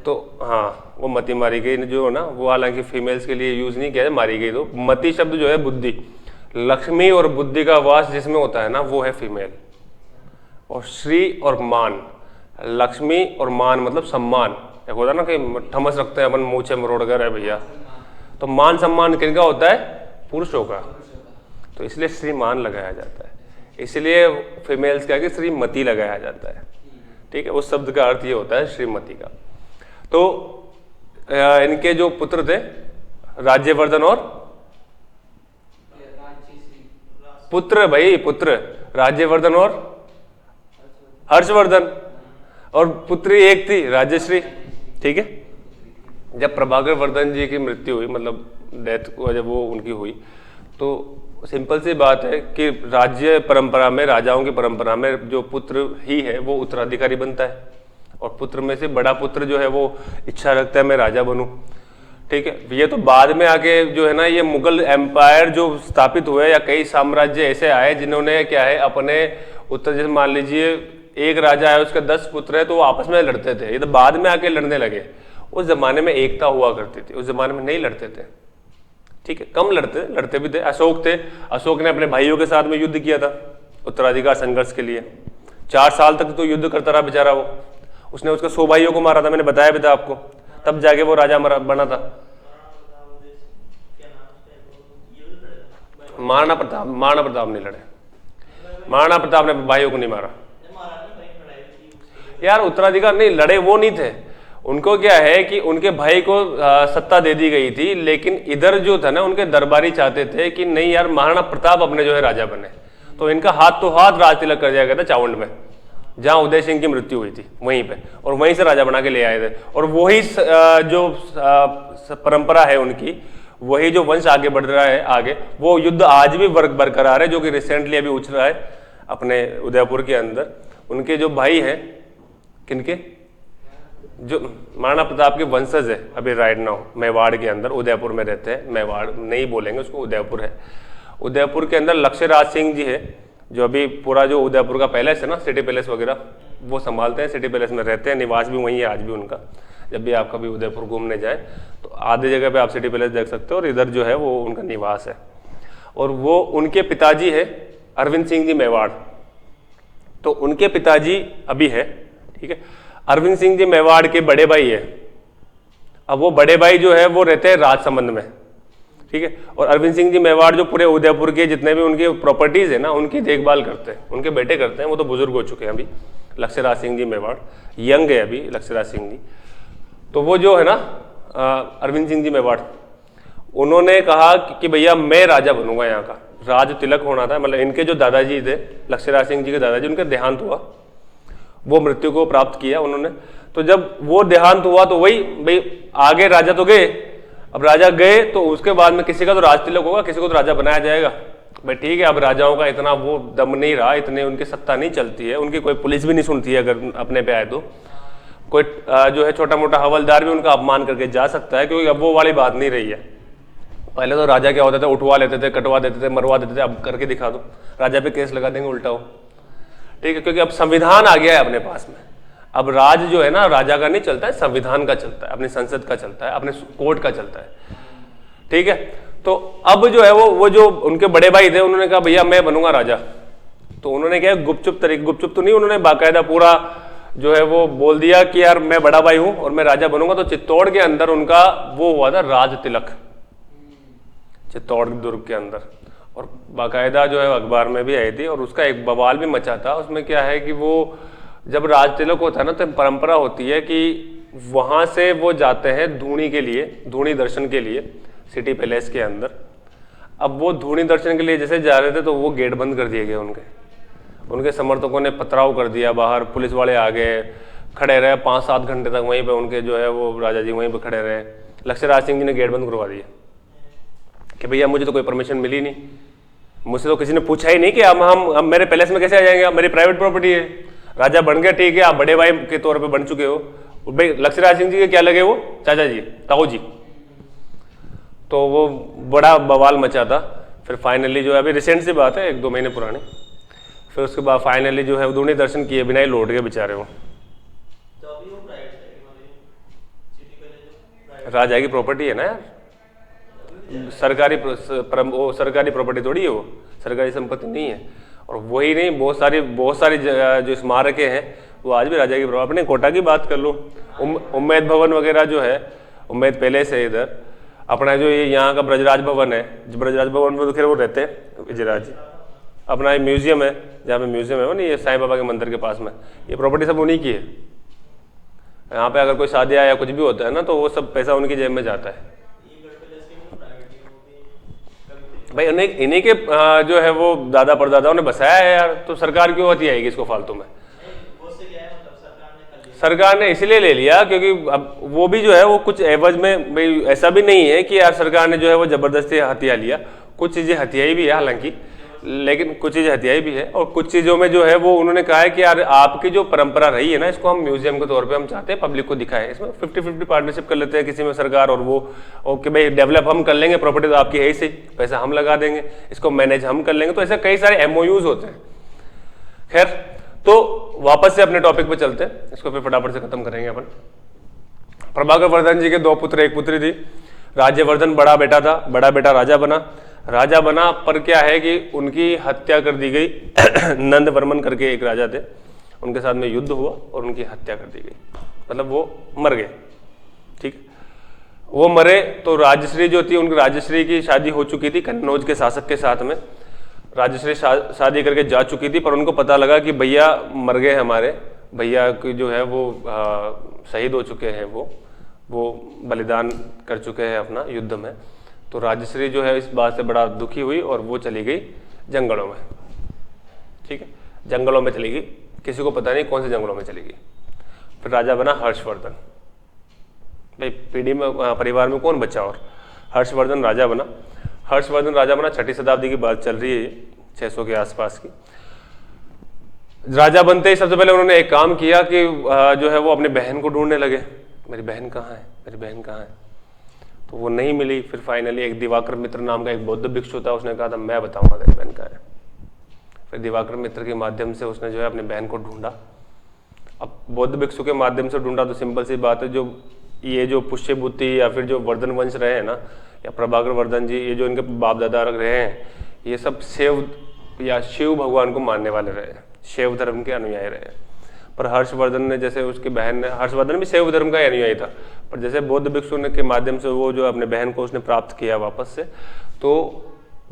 तो हाँ, वो मति मारी गई जो है ना, वो हालांकि फीमेल्स के लिए यूज नहीं किया है, मारी गई। तो मति शब्द जो है बुद्धि, लक्ष्मी और बुद्धि का वास जिसमें होता है ना, वो है फीमेल। और श्री और मान, लक्ष्मी और मान मतलब सम्मान। एक होता है ना कि ठमस रखते हैं अपन, मुँह से मरोड़ कर है भैया, तो मान सम्मान किनका होता है? पुरुषों का। तो इसलिए श्रीमान लगाया जाता है, इसलिए फीमेल्स का कि श्रीमती लगाया जाता है, ठीक है। उस शब्द का अर्थ ये होता है श्रीमती का। तो इनके जो पुत्र थे राज्यवर्धन और पुत्र, भाई पुत्र राज्यवर्धन और हर्षवर्धन, और पुत्री एक थी राज्यश्री, ठीक है। जब प्रभाकर वर्धन जी की मृत्यु हुई, मतलब डेथ जब वो उनकी हुई, तो सिंपल सी बात है कि राज्य परंपरा में, राजाओं की परंपरा में जो पुत्र ही है वो उत्तराधिकारी बनता है, और पुत्र में से बड़ा पुत्र जो है वो इच्छा रखता है मैं राजा बनूं, ठीक है। ये तो बाद में आके जो है ना, ये मुगल एम्पायर जो स्थापित हुए, या कई साम्राज्य ऐसे आए जिन्होंने क्या है अपने उत्तर, जैसे मान लीजिए एक राजा है, उसके 10 पुत्र है, तो वो आपस में लड़ते थे। ये तो बाद में आके लड़ने लगे। उस जमाने में एकता हुआ करती थी, उस जमाने में नहीं लड़ते थे, ठीक है। कम लड़ते भी थे। अशोक थे, अशोक ने अपने भाइयों के साथ में युद्ध किया था उत्तराधिकार संघर्ष के लिए। 4 साल तक तो युद्ध करता रहा बेचारा वो। उसने उसके 100 भाइयों को मारा था, मैंने बताया भी था आपको, तब जाके वो राजा बना था। महाराणा प्रताप नहीं लड़े, महाराणा प्रताप ने भाइयों को नहीं मारा यार। उत्तराधिकार नहीं लड़े, वो नहीं थे। उनको क्या है कि उनके भाई को सत्ता दे दी गई थी, लेकिन इधर जो था ना, उनके दरबारी चाहते थे कि नहीं यार, महाराणा प्रताप अपने जो है राजा बने। तो इनका हाथ तो हाथ राज तिलक कर दिया गया था चावंड में, जहां उदय सिंह की मृत्यु हुई थी वहीं पे, और वहीं से राजा बना के ले आए थे। और वही जो परंपरा है उनकी, वही जो वंश आगे बढ़ रहा है आगे, वो युद्ध आज भी बरकरार है, जो कि रिसेंटली अभी उछ रहा है अपने उदयपुर के अंदर। उनके जो भाई हैं, किनके, जो महाराणा प्रताप के वंशज है अभी राइट नाउ मेवाड़ के अंदर, उदयपुर में रहते हैं, मेवाड़ नहीं बोलेंगे उसको, उदयपुर है। उदयपुर के अंदर लक्ष्यराज सिंह जी है, जो अभी पूरा जो उदयपुर का पैलेस है ना, सिटी पैलेस वगैरह, वो संभालते हैं, सिटी पैलेस में रहते हैं, निवास भी वहीं है आज भी उनका। जब भी आप कभी उदयपुर घूमने जाएं तो आधे जगह पे आप सिटी पैलेस देख सकते हो, और इधर जो है वो उनका निवास है। और वो उनके पिताजी है अरविंद सिंह जी मेवाड़, तो उनके पिताजी अभी है, ठीक है। अरविंद सिंह जी मेवाड़ के बड़े भाई है। अब वो बड़े भाई जो है वो रहते हैं राजसमंद में, ठीक है। और अरविंद सिंह जी मेवाड़ जो पूरे उदयपुर के जितने भी उनके प्रॉपर्टीज है ना, उनकी देखभाल करते हैं, उनके बेटे करते हैं, वो तो बुजुर्ग हो चुके हैं अभी। लक्ष्यराज सिंह जी मेवाड़ यंग है अभी, लक्ष्यराज सिंह जी। तो वो जो है ना अरविंद सिंह जी मेवाड़, उन्होंने कहा कि भैया मैं राजा बनूंगा, यहाँ का राज तिलक होना था। मतलब इनके जो दादाजी थे, लक्ष्यराज सिंह जी के दादाजी, उनका देहांत हुआ, वो मृत्यु को प्राप्त किया उन्होंने। तो जब वो देहांत हुआ तो वही भाई आगे राजा तो गए, अब राजा गए तो उसके बाद में किसी का तो राज तिलक होगा, किसी को तो राजा बनाया जाएगा। भाई ठीक है, अब राजाओं का इतना वो दम नहीं रहा, इतने उनकी सत्ता नहीं चलती है, उनकी कोई पुलिस भी नहीं सुनती है, अगर अपने पे आए तो कोई जो है छोटा मोटा हवलदार भी उनका अपमान करके जा सकता है, क्योंकि अब वो वाली बात नहीं रही है। पहले तो राजा क्या होता था, उठवा लेते थे, कटवा देते थे, मरवा देते थे, अब करके दिखा दो, राजा पे केस लगा देंगे उल्टा हो, ठीक है। क्योंकि अब संविधान आ गया है अपने पास में, अब राज जो है ना राजा का नहीं चलता है, संविधान का चलता है, अपनी संसद का चलता है, अपने कोर्ट का चलता है, ठीक है। तो अब जो है वो जो उनके बड़े भाई थे, उन्होंने कहा भैया मैं बनूंगा राजा। तो उन्होंने क्या गुपचुप तो नहीं, उन्होंने बाकायदा पूरा जो है वो बोल दिया कि यार मैं बड़ा भाई हूं और मैं राजा बनूंगा। तो चित्तौड़ के अंदर उनका वो हुआ था राज तिलक, चित्तौड़ दुर्ग के अंदर, और बाकायदा जो है अखबार में भी आई थी, और उसका एक बवाल भी मचा था। उसमें क्या है कि वो जब राज तिलक होता है ना, तो परंपरा होती है कि वहां से वो जाते हैं धूनी के लिए, धूनी दर्शन के लिए सिटी पैलेस के अंदर। अब वो धूनी दर्शन के लिए जैसे जा रहे थे तो वो गेट बंद कर दिए गए, उनके समर्थकों ने पथराव कर दिया, बाहर पुलिस वाले आ गए, खड़े रहे 5-7 घंटे तक वहीं पे, उनके जो है वो राजा जी वहीं पे खड़े रहे। लक्ष्यराज सिंह जी ने गेट बंद करवा दिया कि भैया मुझे तो कोई परमिशन मिली नहीं, मुझसे तो किसी ने पूछा ही नहीं कि हम मेरे पैलेस में कैसे आ जाएंगे, मेरी प्राइवेट प्रॉपर्टी है। राजा बन गया ठीक है, आप बड़े भाई के तौर पे बन चुके हो। भाई लक्ष्यराज सिंह जी के क्या लगे, वो चाचा जी, ताऊ जी। तो वो बड़ा बवाल मचा था। फिर फाइनली जो है, अभी रिसेंट सी बात है, 1-2 महीने पुरानी, फिर उसके बाद फाइनली जो है धूनी दर्शन किए बिना ही लौट गए बेचारे वो। राजा की प्रॉपर्टी है ना यार, सरकारी प्रॉपर्टी थोड़ी है वो, सरकारी संपत्ति नहीं है। और वही नहीं, बहुत सारी जो स्मारकें हैं वो आज भी राजा की प्रॉपर्टी। अपने कोटा की बात कर लो, उम्मेद भवन वगैरह जो है, उम्मेद पैलेस है इधर अपना, जो ये यहाँ का ब्रजराज भवन है, ब्रजराज भवन में तो खैर वो रहते हैं विजयराज जी। अपना ये म्यूजियम है, जहाँ पे म्यूजियम है वो नहीं, ये साईं बाबा के मंदिर के पास में, ये प्रॉपर्टी सब उन्हीं की है। यहाँ पे अगर कोई शादियाँ या कुछ भी होता है ना, तो वो सब पैसा उनकी जेब में जाता है। भाई इन्हीं के जो है वो दादा परदादाओं ने बसाया है यार, तो सरकार क्यों होती आएगी इसको फालतू में। सरकार ने इसलिए ले लिया क्योंकि अब वो भी जो है वो कुछ एवज में, भाई ऐसा भी नहीं है कि यार सरकार ने जो है वो जबरदस्ती हथिया लिया, कुछ चीजें हथियाई भी है हालांकि, लेकिन कुछ चीजें हथियाई भी है। और कुछ चीजों में जो है वो उन्होंने कहा है कि यार आपकी जो परंपरा रही है ना, इसको हम म्यूजियम के तौर पे हम चाहते हैं पब्लिक को दिखाएं, इसमें 50-50 पार्टनरशिप कर लेते हैं किसी में सरकार और वो, ओके भाई डेवलप हम कर लेंगे, प्रॉपर्टी तो आपकी है ही सही, पैसा हम लगा देंगे, इसको मैनेज हम कर लेंगे। तो ऐसे कई सारे MOUs होते हैं। खैर, तो वापस से अपने टॉपिक पे चलते हैं, इसको फिर फटाफट से खत्म करेंगे अपन। प्रभाकर वर्धन जी के 2 पुत्र 1 पुत्री थी। राज्यवर्धन बड़ा बेटा था, बड़ा बेटा राजा बना, पर क्या है कि उनकी हत्या कर दी गई। नंद वर्मन करके एक राजा थे, उनके साथ में युद्ध हुआ और उनकी हत्या कर दी गई, मतलब वो मर गए, ठीक। वो मरे तो राजश्री जो थी, उनकी राजश्री की शादी हो चुकी थी कन्नौज के शासक के साथ में। राजश्री शादी करके जा चुकी थी, पर उनको पता लगा कि भैया मर गए, हमारे भैया की जो है वो शहीद हो चुके हैं, वो बलिदान कर चुके हैं अपना युद्ध में। तो राजश्री जो है इस बात से बड़ा दुखी हुई और वो चली गई जंगलों में, ठीक है, जंगलों में चली गई, किसी को पता नहीं कौन से जंगलों में चली गई। फिर राजा बना हर्षवर्धन। भाई पीढ़ी में परिवार में कौन बचा और हर्षवर्धन राजा बना। हर्षवर्धन राजा बना, 6ठी शताब्दी की बात चल रही है, 600 के आसपास की। राजा बनते ही सबसे पहले उन्होंने एक काम किया कि जो है वो अपनी बहन को ढूंढने लगे, मेरी बहन कहाँ है, मेरी बहन कहाँ है। तो वो नहीं मिली। फिर फाइनली एक दिवाकर मित्र नाम का एक बौद्ध भिक्षु था, उसने कहा था मैं बताऊंगा तेरी बहन कहाँ है। फिर दिवाकर मित्र के माध्यम से उसने जो है अपनी बहन को ढूंढा। अब बौद्ध भिक्षु के माध्यम से ढूंढा तो सिंपल सी बात है, जो ये जो पुष्यभूति या फिर जो वर्धन वंश रहे हैं ना, या प्रभाकर वर्धन जी, ये जो इनके बाप दादा रहे हैं, ये सब शैव या शिव भगवान को मानने वाले रहे, शैव धर्म के अनुयायी रहे। पर हर्षवर्धन ने, जैसे उसकी बहन ने, हर्षवर्धन भी शैव धर्म का अनुयायी था, पर जैसे बौद्ध भिक्षु ने के माध्यम से वो जो अपने बहन को उसने प्राप्त किया वापस से, तो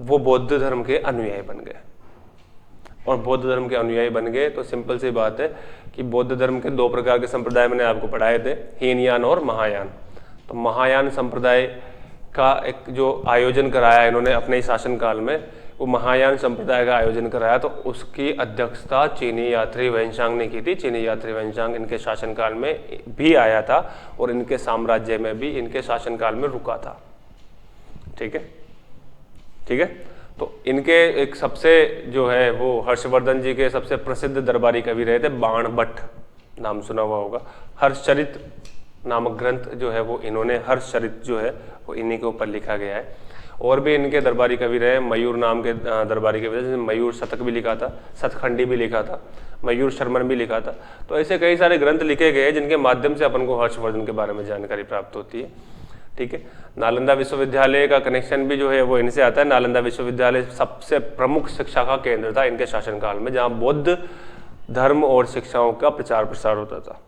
वो बौद्ध धर्म के अनुयायी बन गए। और बौद्ध धर्म के अनुयायी बन गए तो सिंपल सी बात है कि बौद्ध धर्म के 2 प्रकार के संप्रदाय मैंने आपको पढ़ाए थे, हीनयान और महायान। तो महायान संप्रदाय का एक जो आयोजन कराया इन्होंने अपने ही शासनकाल में, वो महायान संप्रदाय का आयोजन कराया, तो उसकी अध्यक्षता चीनी यात्री वैनशांग ने की थी। चीनी यात्री वैनशांग इनके शासनकाल में भी आया था और इनके साम्राज्य में भी इनके शासनकाल में रुका था। ठीक है, ठीक है। तो इनके एक सबसे जो है वो हर्षवर्धन जी के सबसे प्रसिद्ध दरबारी कवि रहे थे बाण भट्ट, नाम सुना हुआ होगा। हर्षचरित नामक ग्रंथ जो है वो इन्होंने, हर्षचरित जो है वो इन्हीं के ऊपर लिखा गया है। और भी इनके दरबारी कवि रहे, मयूर नाम के दरबारी कवि, जैसे मयूर शतक भी लिखा था, शतखंडी भी लिखा था, मयूर शर्मन भी लिखा था। तो ऐसे कई सारे ग्रंथ लिखे गए जिनके माध्यम से अपन को हर्षवर्धन के बारे में जानकारी प्राप्त होती है। ठीक है, नालंदा विश्वविद्यालय का कनेक्शन भी जो है वो इनसे आता है। नालंदा विश्वविद्यालय सबसे प्रमुख शिक्षा का केंद्र था इनके शासनकाल में, जहाँ बौद्ध धर्म और शिक्षाओं का प्रचार प्रसार होता था।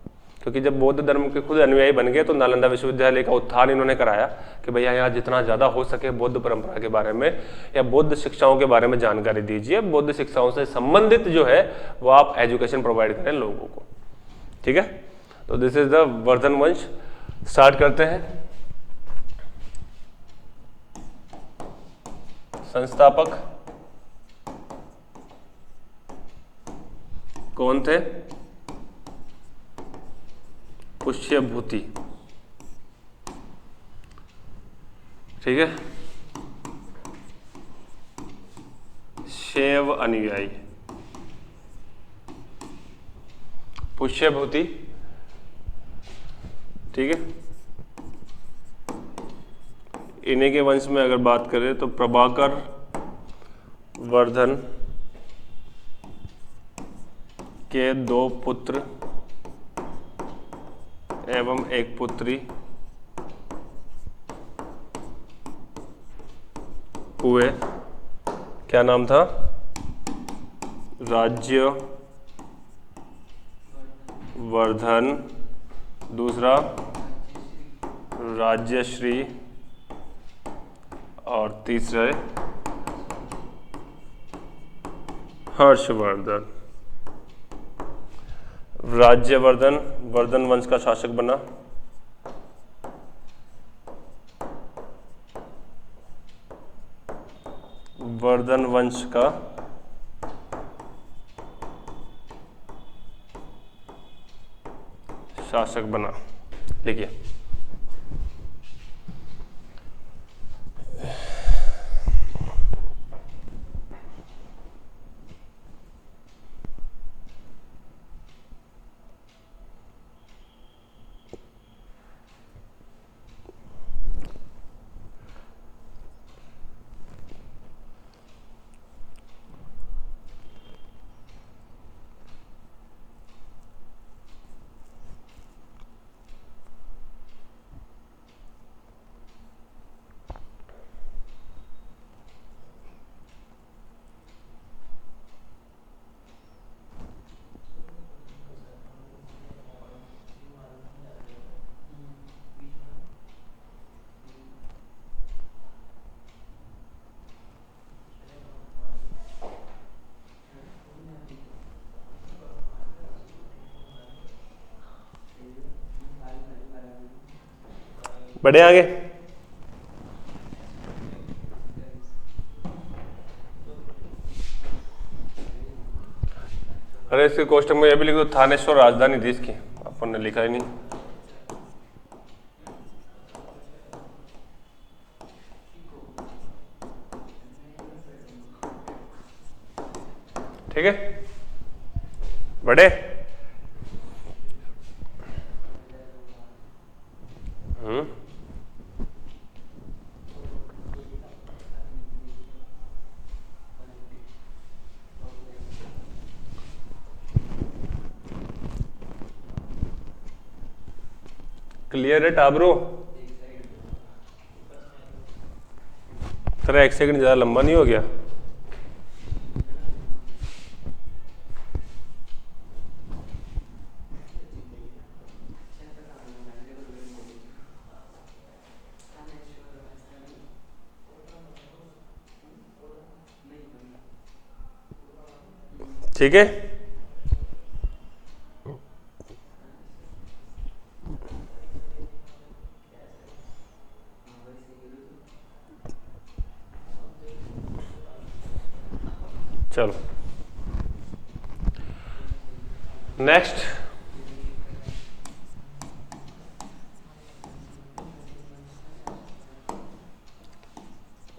क्योंकि जब बौद्ध धर्म के खुद अनुयायी बन गए तो नालंदा विश्वविद्यालय का उत्थान इन्होंने कराया कि भैया यहाँ जितना ज़्यादा हो सके बौद्ध परंपरा के बारे में या बौद्ध शिक्षाओं के बारे में जानकारी दीजिए, बौद्ध शिक्षाओं से संबंधित जो है वो आप एजुकेशन प्रोवाइड करें लोगों को। ठीक है, तो दिस इज द वर्धन वंश। स्टार्ट करते हैं। संस्थापक कौन थे? पुष्यभूति। ठीक है, शैव अनुयायी पुष्यभूति। ठीक है, इन्हीं के वंश में अगर बात करें तो प्रभाकर वर्धन के 2 पुत्र एवं 1 पुत्री हुए। क्या नाम था? राज्य वर्धन, दूसरा राज्यश्री और तीसरे हर्षवर्धन। राज्यवर्धन वर्धन वंश का शासक बना। वर्धन वंश का शासक बना। लिखिए, बढ़े आगे। के कोष्टक में यह भी लिख दो थानेश्वर राजधानी थी इसकी, अपन ने लिखा ही नहीं। ठीक है, बड़े क्लियर है टाबरो? तेरा 1 सेकंड ज्यादा लंबा नहीं हो गया? ठीक है, चलो नेक्स्ट।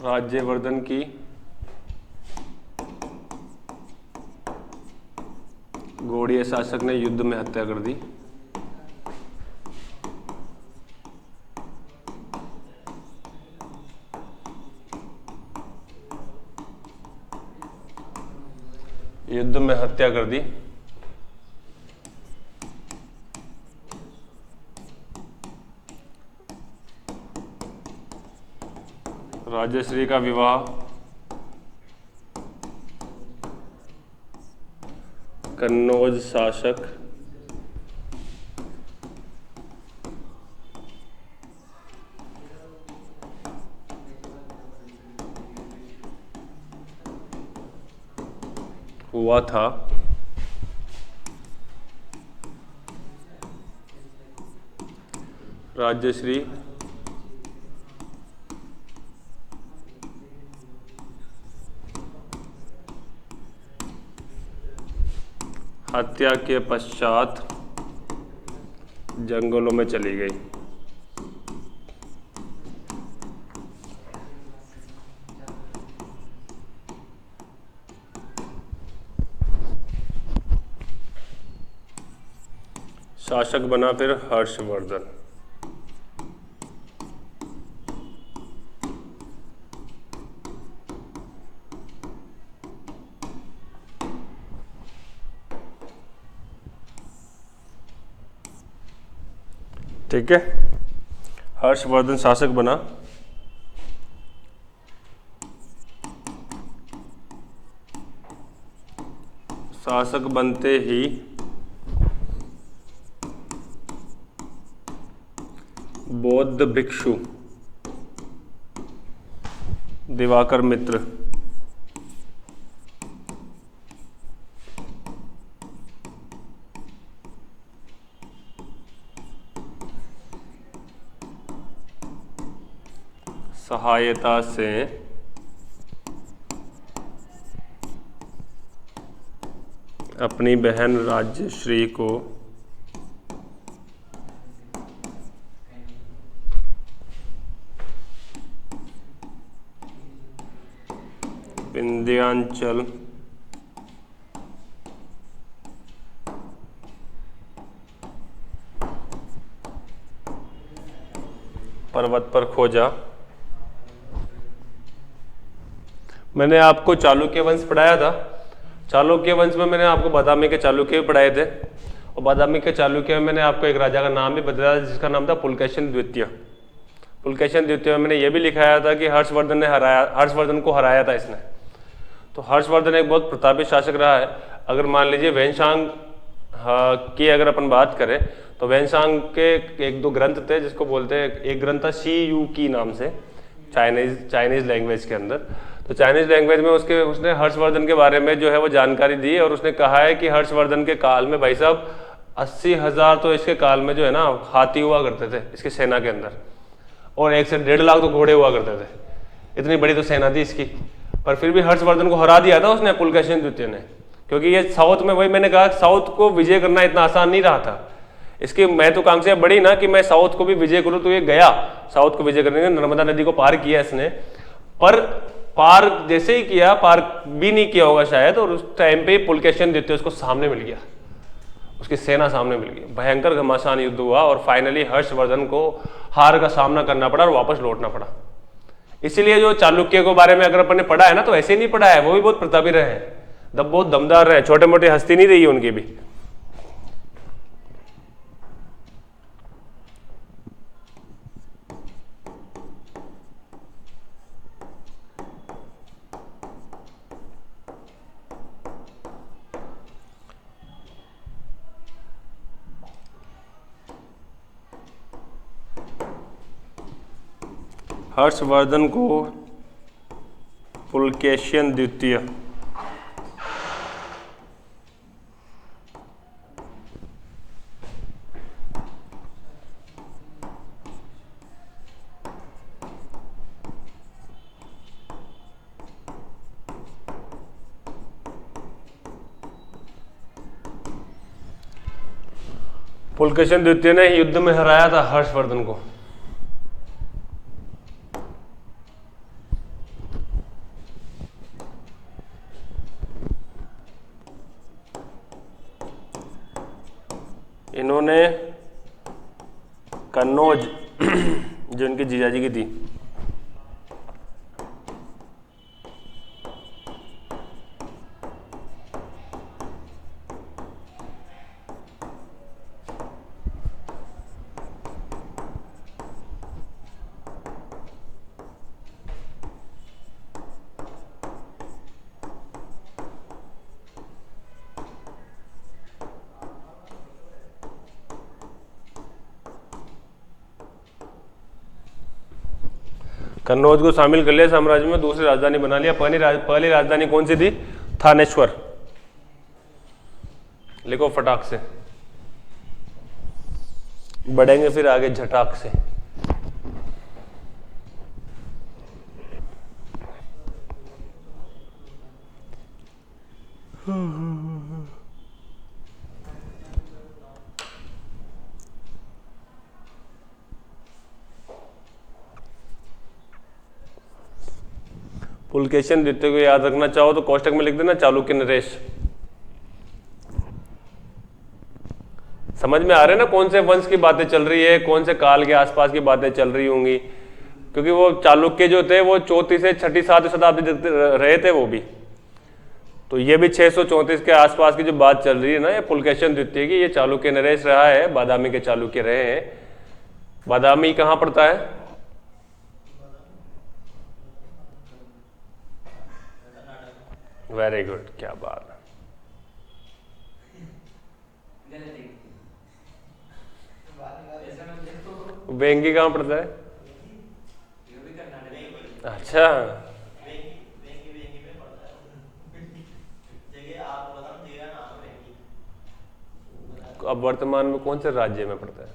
राज्यवर्धन की गौड़ीय शासक ने युद्ध में हत्या कर दी। युद्ध में हत्या कर दी। राजश्री का विवाह कन्नौज शासक हुआ था। राजश्री हत्या के पश्चात जंगलों में चली गई। शासक बना फिर हर्षवर्धन। ठीक है, हर्षवर्धन शासक बना। शासक बनते ही बौद्ध भिक्षु दिवाकर मित्र सहायता से अपनी बहन राजश्री को विंध्याचल पर्वत पर खोजा। मैंने आपको चालुक्य वंश पढ़ाया था। चालुक्य वंश में मैंने आपको बादामी के चालुक्य भी पढ़ाए थे, और बादामी के चालुक्य में मैंने आपको एक राजा का नाम भी बताया जिसका नाम था पुलकेशिन द्वितीय। पुलकेशिन द्वितीय में मैंने ये भी लिखाया था कि हर्षवर्धन को हराया था इसने। तो हर्षवर्धन एक बहुत प्रतापी शासक रहा है। अगर मान लीजिए वैनशांग की अगर अपन बात करें तो वैनशांग के 1-2 ग्रंथ थे जिसको बोलते हैं, एक ग्रंथ था शी यू की नाम से, चाइनीज लैंग्वेज के अंदर। तो चाइनीज लैंग्वेज में उसने हर्षवर्धन के बारे में जो है वो जानकारी दी, और उसने कहा है कि हर्षवर्धन के काल में भाई साहब 80,000 तो इसके काल में जो है ना हाथी हुआ करते थे इसकी सेना के अंदर, और 1 से 1.5 लाख तो घोड़े हुआ करते थे। इतनी बड़ी तो सेना थी इसकी, पर फिर भी हर्षवर्धन को हरा दिया था उसने पुलकेशिन द्वितीय ने, क्योंकि ये साउथ में, वही मैंने कहा, साउथ को विजय करना इतना आसान नहीं रहा था। इसकी महत्वाकांक्षा बढ़ी ना कि मैं साउथ को भी विजय करूं, तो ये गया साउथ को विजय करने, नर्मदा नदी को पार किया इसने। पर पार जैसे ही किया, पार भी नहीं किया होगा शायद, और उस टाइम पे पुलकेशिन द्वितीय उसको सामने मिल गया, उसकी सेना सामने मिल गई, भयंकर घमासान युद्ध हुआ और फाइनली हर्षवर्धन को हार का सामना करना पड़ा और वापस लौटना पड़ा। इसीलिए जो चालुक्य के बारे में अगर अपन ने पढ़ा है ना, तो ऐसे नहीं पढ़ा है, वो भी बहुत प्रतापी रहे हैं, बहुत दमदार रहे, छोटे मोटे हस्ती नहीं रही है उनकी भी। हर्षवर्धन को पुलकेशिन द्वितीय पुलकेशिन द्वितीय ने युद्ध में हराया था हर्षवर्धन को। इन्होंने कन्नौज जो इनकी जीजाजी की थी, कन्नौज को शामिल कर लिया साम्राज्य में, दूसरी राजधानी बना लिया। पहली राजधानी कौन सी थी? थानेश्वर। लिखो फटाक से, बढ़ेंगे फिर आगे झटाक से। पुलकेशिन द्वितीय को याद रखना चाहो तो कोष्टक में लिख देना चालुक्य नरेश। समझ में आ रहे हैं ना कौन से वंश की बातें चल रही है, कौन से काल के आसपास की बातें चल रही होंगी, क्योंकि वो चालुक्य जो थे वो 4वीं से 6वीं 7वीं शताब्दी रहे थे वो भी। तो ये भी 634 के आसपास की जो बात चल रही है ना, ये पुलकेशिन द्वितीय की, ये चालुक्य नरेश रहा है, बादामी के चालुक्य रहे हैं। बादामी कहाँ पड़ता है? वेरी गुड, क्या बात है। वेंगी कहाँ पड़ता है? अच्छा, अब वर्तमान में कौन से राज्य में पड़ता है?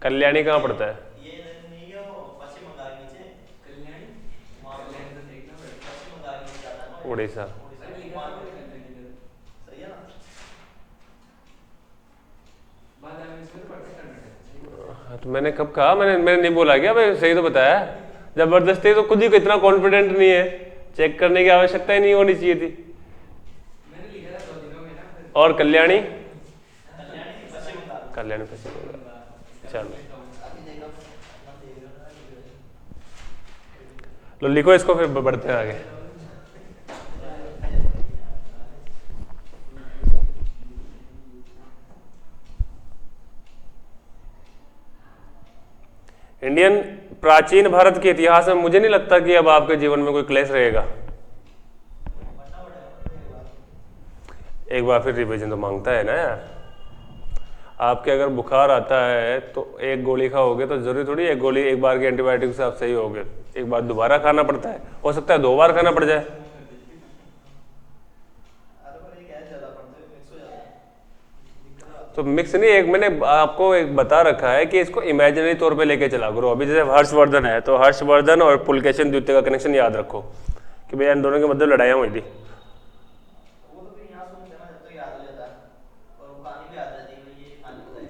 कल्याणी कहाँ पड़ता है? उड़ीसा। तो मैंने कब कहा? मैंने नहीं बोला क्या? मैं सही तो बताया। जबरदस्ती तो खुद ही को इतना कॉन्फिडेंट नहीं है, चेक करने की आवश्यकता ही नहीं होनी चाहिए थी। और कल्याणी? कल्याणी पश्चिम बंगाल। चलो लो लिखो इसको, फिर बढ़ते हैं आगे। इंडियन प्राचीन भारत के इतिहास में मुझे नहीं लगता कि अब आपके जीवन में कोई क्लेश रहेगा। एक बार फिर रिवीजन तो मांगता है ना यार। आपके अगर बुखार आता है तो एक गोली खाओगे तो जरूरी थोड़ी एक गोली एक बार के एंटीबायोटिक से आप सही होगे, एक बार दोबारा खाना पड़ता है, हो सकता है 2 बार खाना पड़ जाए। तो मिक्स नहीं, एक मैंने आपको एक बता रखा है कि इसको इमेजिनरी तौर पे लेके चला करो। अभी जैसे हर्षवर्धन है तो हर्षवर्धन और पुलकेशिन द्वितीय का कनेक्शन याद रखो कि भैया इन दोनों के मध्य लड़ाइयाँ हुई थी।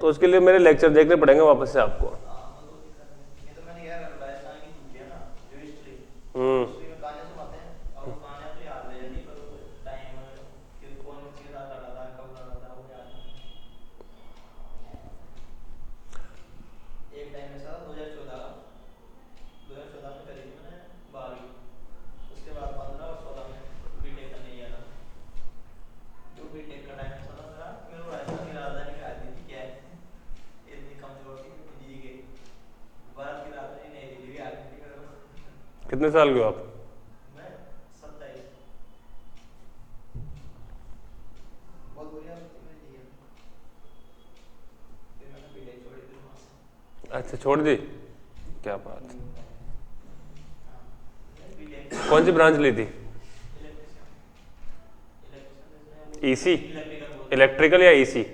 तो उसके लिए मेरे लेक्चर देखने पड़ेंगे वापस से आपको। कितने साल के हो आप? मैं 27। बहुत बढ़िया अच्छा, छोड़ दी, क्या बात। कौन सी ब्रांच ली थी? ईसी, इलेक्ट्रिकल या ईसी?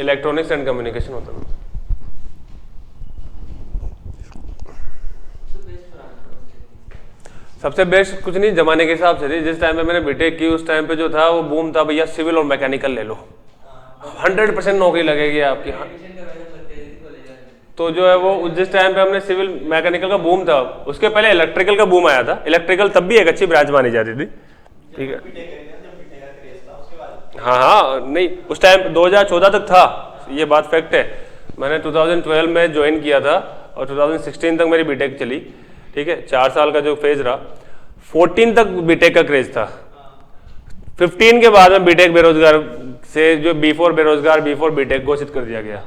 इलेक्ट्रॉनिक्स एंड कम्युनिकेशन होता है। सबसे बेस्ट कुछ नहीं, जमाने के हिसाब से थी। जिस टाइम पे मैंने बीटेक की उस टाइम पे जो था वो बूम था, भैया सिविल और मैकेनिकल ले लो, 100% नौकरी लगेगी आपकी। हाँ, तो जो है वो जिस टाइम पे हमने सिविल मैकेनिकल का बूम था, उसके पहले इलेक्ट्रिकल का बूम आया था। इलेक्ट्रिकल तब भी एक अच्छी ब्रांच मानी जाती थी, ठीक है। हाँ हाँ, नहीं उस टाइम 2014 तक था, ये बात फैक्ट है। मैंने 2012 में ज्वाइन किया था और 2016 तक मेरी बीटेक चली, ठीक है। 4 साल का जो फेज रहा, 14 तक बीटेक का क्रेज था। 15 के बाद में बीटेक बेरोजगार से जो B4 बेरोजगार, B4 बीटेक घोषित कर दिया गया।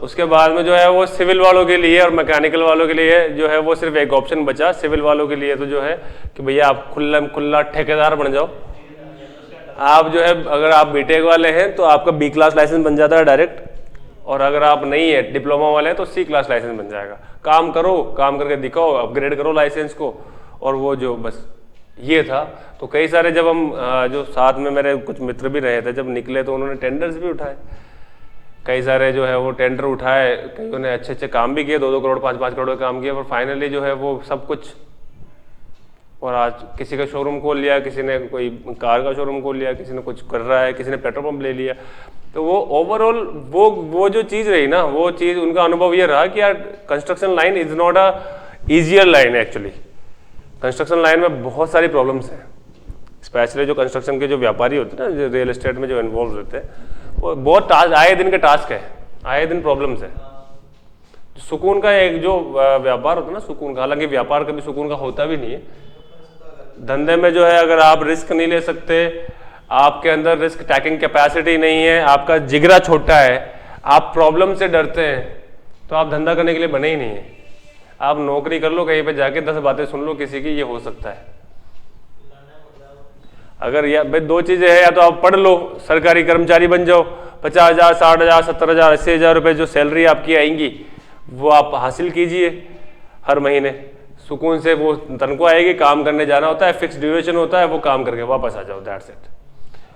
उसके बाद में जो है वो सिविल वालों के लिए और मैकेनिकल वालों के लिए जो है वो सिर्फ एक ऑप्शन बचा। सिविल वालों के लिए तो जो है कि भैया आप खुला ठेकेदार बन जाओ। आप जो है अगर आप बीटेक वाले हैं तो आपका B क्लास लाइसेंस बन जाता है डायरेक्ट, और अगर आप नहीं है डिप्लोमा वाले हैं तो C क्लास लाइसेंस बन जाएगा। काम करो, काम करके दिखाओ, अपग्रेड करो लाइसेंस को, और वो जो बस ये था। तो कई सारे जब हम जो साथ में मेरे कुछ मित्र भी रहे थे, जब निकले तो उन्होंने टेंडर्स भी उठाए, कई सारे जो है वो टेंडर उठाए, कईयों ने अच्छे अच्छे काम भी किए, 2-2 करोड़ 5-5 करोड़ का काम किया, पर फाइनली जो है वो सब कुछ। और आज किसी का शोरूम खोल लिया, किसी ने कोई कार का शोरूम खोल लिया, किसी ने कुछ कर रहा है, किसी ने पेट्रोल पंप ले लिया। तो वो ओवरऑल वो जो चीज़ रही ना, वो चीज़ उनका अनुभव ये रहा कि यार construction line is not a easier line actually. Construction line में बहुत सारी प्रॉब्लम्स हैं, स्पेशली जो कंस्ट्रक्शन के जो व्यापारी होते हैं ना, जो रियल एस्टेट में जो इन्वॉल्व होते हैं, वो बहुत टास्क, आए दिन के टास्क है, आए दिन प्रॉब्लम्स है। सुकून का एक जो व्यापार होता है ना, सुकून का, हालांकि व्यापार कभी सुकून का होता भी नहीं है। धंधे में जो है अगर आप रिस्क नहीं ले सकते, आपके अंदर रिस्क टैकिंग कैपेसिटी नहीं है, आपका जिगरा छोटा है, आप प्रॉब्लम से डरते हैं, तो आप धंधा करने के लिए बने ही नहीं है। आप नौकरी कर लो, कहीं पे जाके 10 बातें सुन लो किसी की, ये हो सकता है। अगर या भाई 2 चीज़ें हैं, या तो आप पढ़ लो, सरकारी कर्मचारी बन जाओ, 50,000 60,000 70,000 80,000 रुपये जो सैलरी आपकी आएंगी वो आप हासिल कीजिए हर महीने, सुकून से वो तनख्वाह आएगी, काम करने जाना होता है, फिक्स ड्यूरेशन होता है, वो काम करके वापस आ जाओ, दैट्स इट।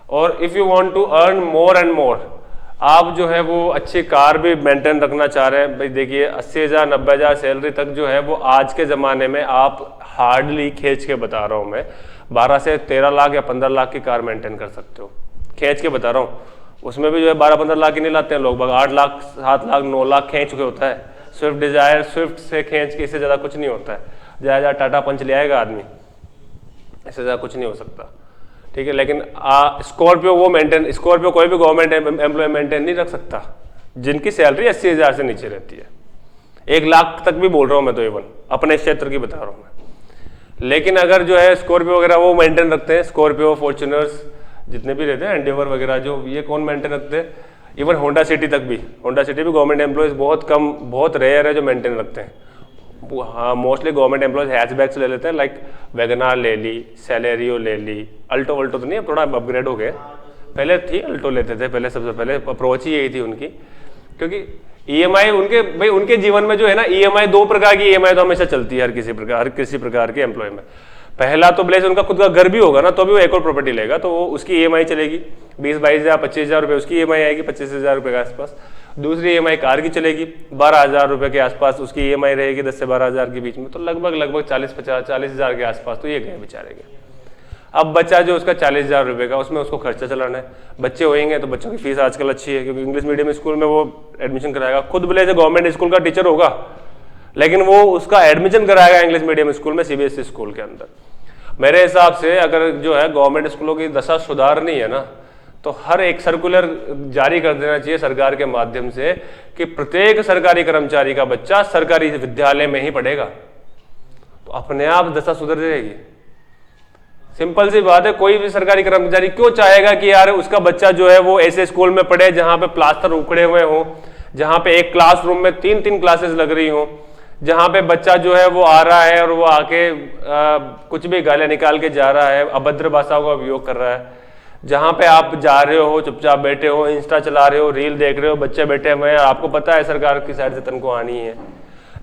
और if you want to earn more and more, आप जो है वो अच्छी कार भी मेंटेन रखना चाह रहे हैं, भाई देखिए 80,000 90,000 सैलरी तक जो है वो आज के ज़माने में आप हार्डली, खींच के बता रहा हूँ मैं, 12 से 13 लाख या 15 लाख की कार मेंटेन कर सकते हो, खींच के बता रहा हूँ। उसमें भी जो है 12-15 लाख की नहीं लाते हैं लोग, 8 लाख 7 लाख 9 लाख खींच के होता है। स्विफ्ट डिजायर, स्विफ्ट से खींच के इससे ज़्यादा कुछ नहीं होता है। ज़्यादा टाटा पंच ले आएगा आदमी, इससे ज़्यादा कुछ नहीं हो सकता, ठीक है। लेकिन स्कॉर्पियो वो मेंटेन, स्कॉर्पियो कोई भी गवर्नमेंट एम्प्लॉय मेंटेन नहीं रख सकता जिनकी सैलरी 80,000 से नीचे रहती है। 1 लाख तक भी बोल रहा हूँ मैं, तो इवन अपने क्षेत्र की बता रहा हूँ मैं। लेकिन अगर जो है स्कॉर्पियो वगैरह वो मेंटेन रखते हैं, स्कॉर्पियो, फॉर्च्यूनर्स जितने भी रहते हैं, एंडेवर वगैरह, जो ये कौन मेंटेन रखते हैं? इवन होंडा सिटी तक भी, होंडा सिटी भी गवर्नमेंट एम्प्लॉयज़ बहुत कम, बहुत रेयर है जो मेंटेन रखते हैं। हाँ, मोस्टली गवर्नमेंट एम्प्लॉयज़ हैचबैक्स ले लेते हैं, लाइक वैगनार ले ली, सेलेरियो ले ली, अल्टो वल्टो तो नहीं, अब थोड़ा अपग्रेड हो गए, पहले थी अल्टो लेते थे, पहले सबसे पहले अप्रोच ही यही थी उनकी। क्योंकि ईएमआई उनके, भाई उनके जीवन में जो है ना, ईएमआई 2 प्रकार की ईएमआई तो हमेशा चलती है हर किसी प्रकार के एम्प्लॉय में। पहला तो ब्लेस उनका खुद का घर भी होगा ना, तो भी वो एक और प्रॉपर्टी लेगा, तो वो उसकी ईएमआई चलेगी 20-22,000 25,000 रुपये उसकी ईएमआई आएगी, 25,000 रुपये के आसपास। दूसरी ईएमआई कार की चलेगी 12,000 रुपये के आसपास उसकी ईएमआई रहेगी, 10 से 12,000 के बीच में, तो लगभग 40-50-40,000 के आसपास तो ये गए बेचारे के। अब बच्चा जो उसका 40,000 रुपये का, उसमें उसको खर्चा चलाना है, बच्चे होंगे तो बच्चों की फीस आजकल अच्छी है क्योंकि इंग्लिश मीडियम स्कूल में वो एडमिशन कराएगा, खुद भले से गवर्नमेंट स्कूल का टीचर होगा लेकिन वो उसका एडमिशन कराएगा इंग्लिश मीडियम स्कूल में, सीबीएसई स्कूल के अंदर। मेरे हिसाब से अगर जो है गवर्नमेंट स्कूलों की दशा सुधारनी है ना, तो हर एक सर्कुलर जारी कर देना चाहिए सरकार के माध्यम से कि प्रत्येक सरकारी कर्मचारी का बच्चा सरकारी विद्यालय में ही पढ़ेगा, तो अपने आप दशा सुधर जाएगी। सिंपल सी बात है, कोई भी सरकारी कर्मचारी क्यों चाहेगा कि यार उसका बच्चा जो है वो ऐसे स्कूल में पढ़े जहां पे प्लास्टर उखड़े हुए हो, जहां पे एक क्लासरूम में 3-3 क्लासेस लग रही हो, जहां पे बच्चा जो है वो आ रहा है और वो आके कुछ भी गालियां निकाल के जा रहा है, अभद्र भाषाओं का उपयोग कर रहा है, जहां पे आप जा रहे हो चुपचाप बैठे हो, इंस्टा चला रहे हो, रील देख रहे हो, बच्चे बैठे हुए हैं, आपको पता है सरकार की साइड से तनख्वाह को आनी है,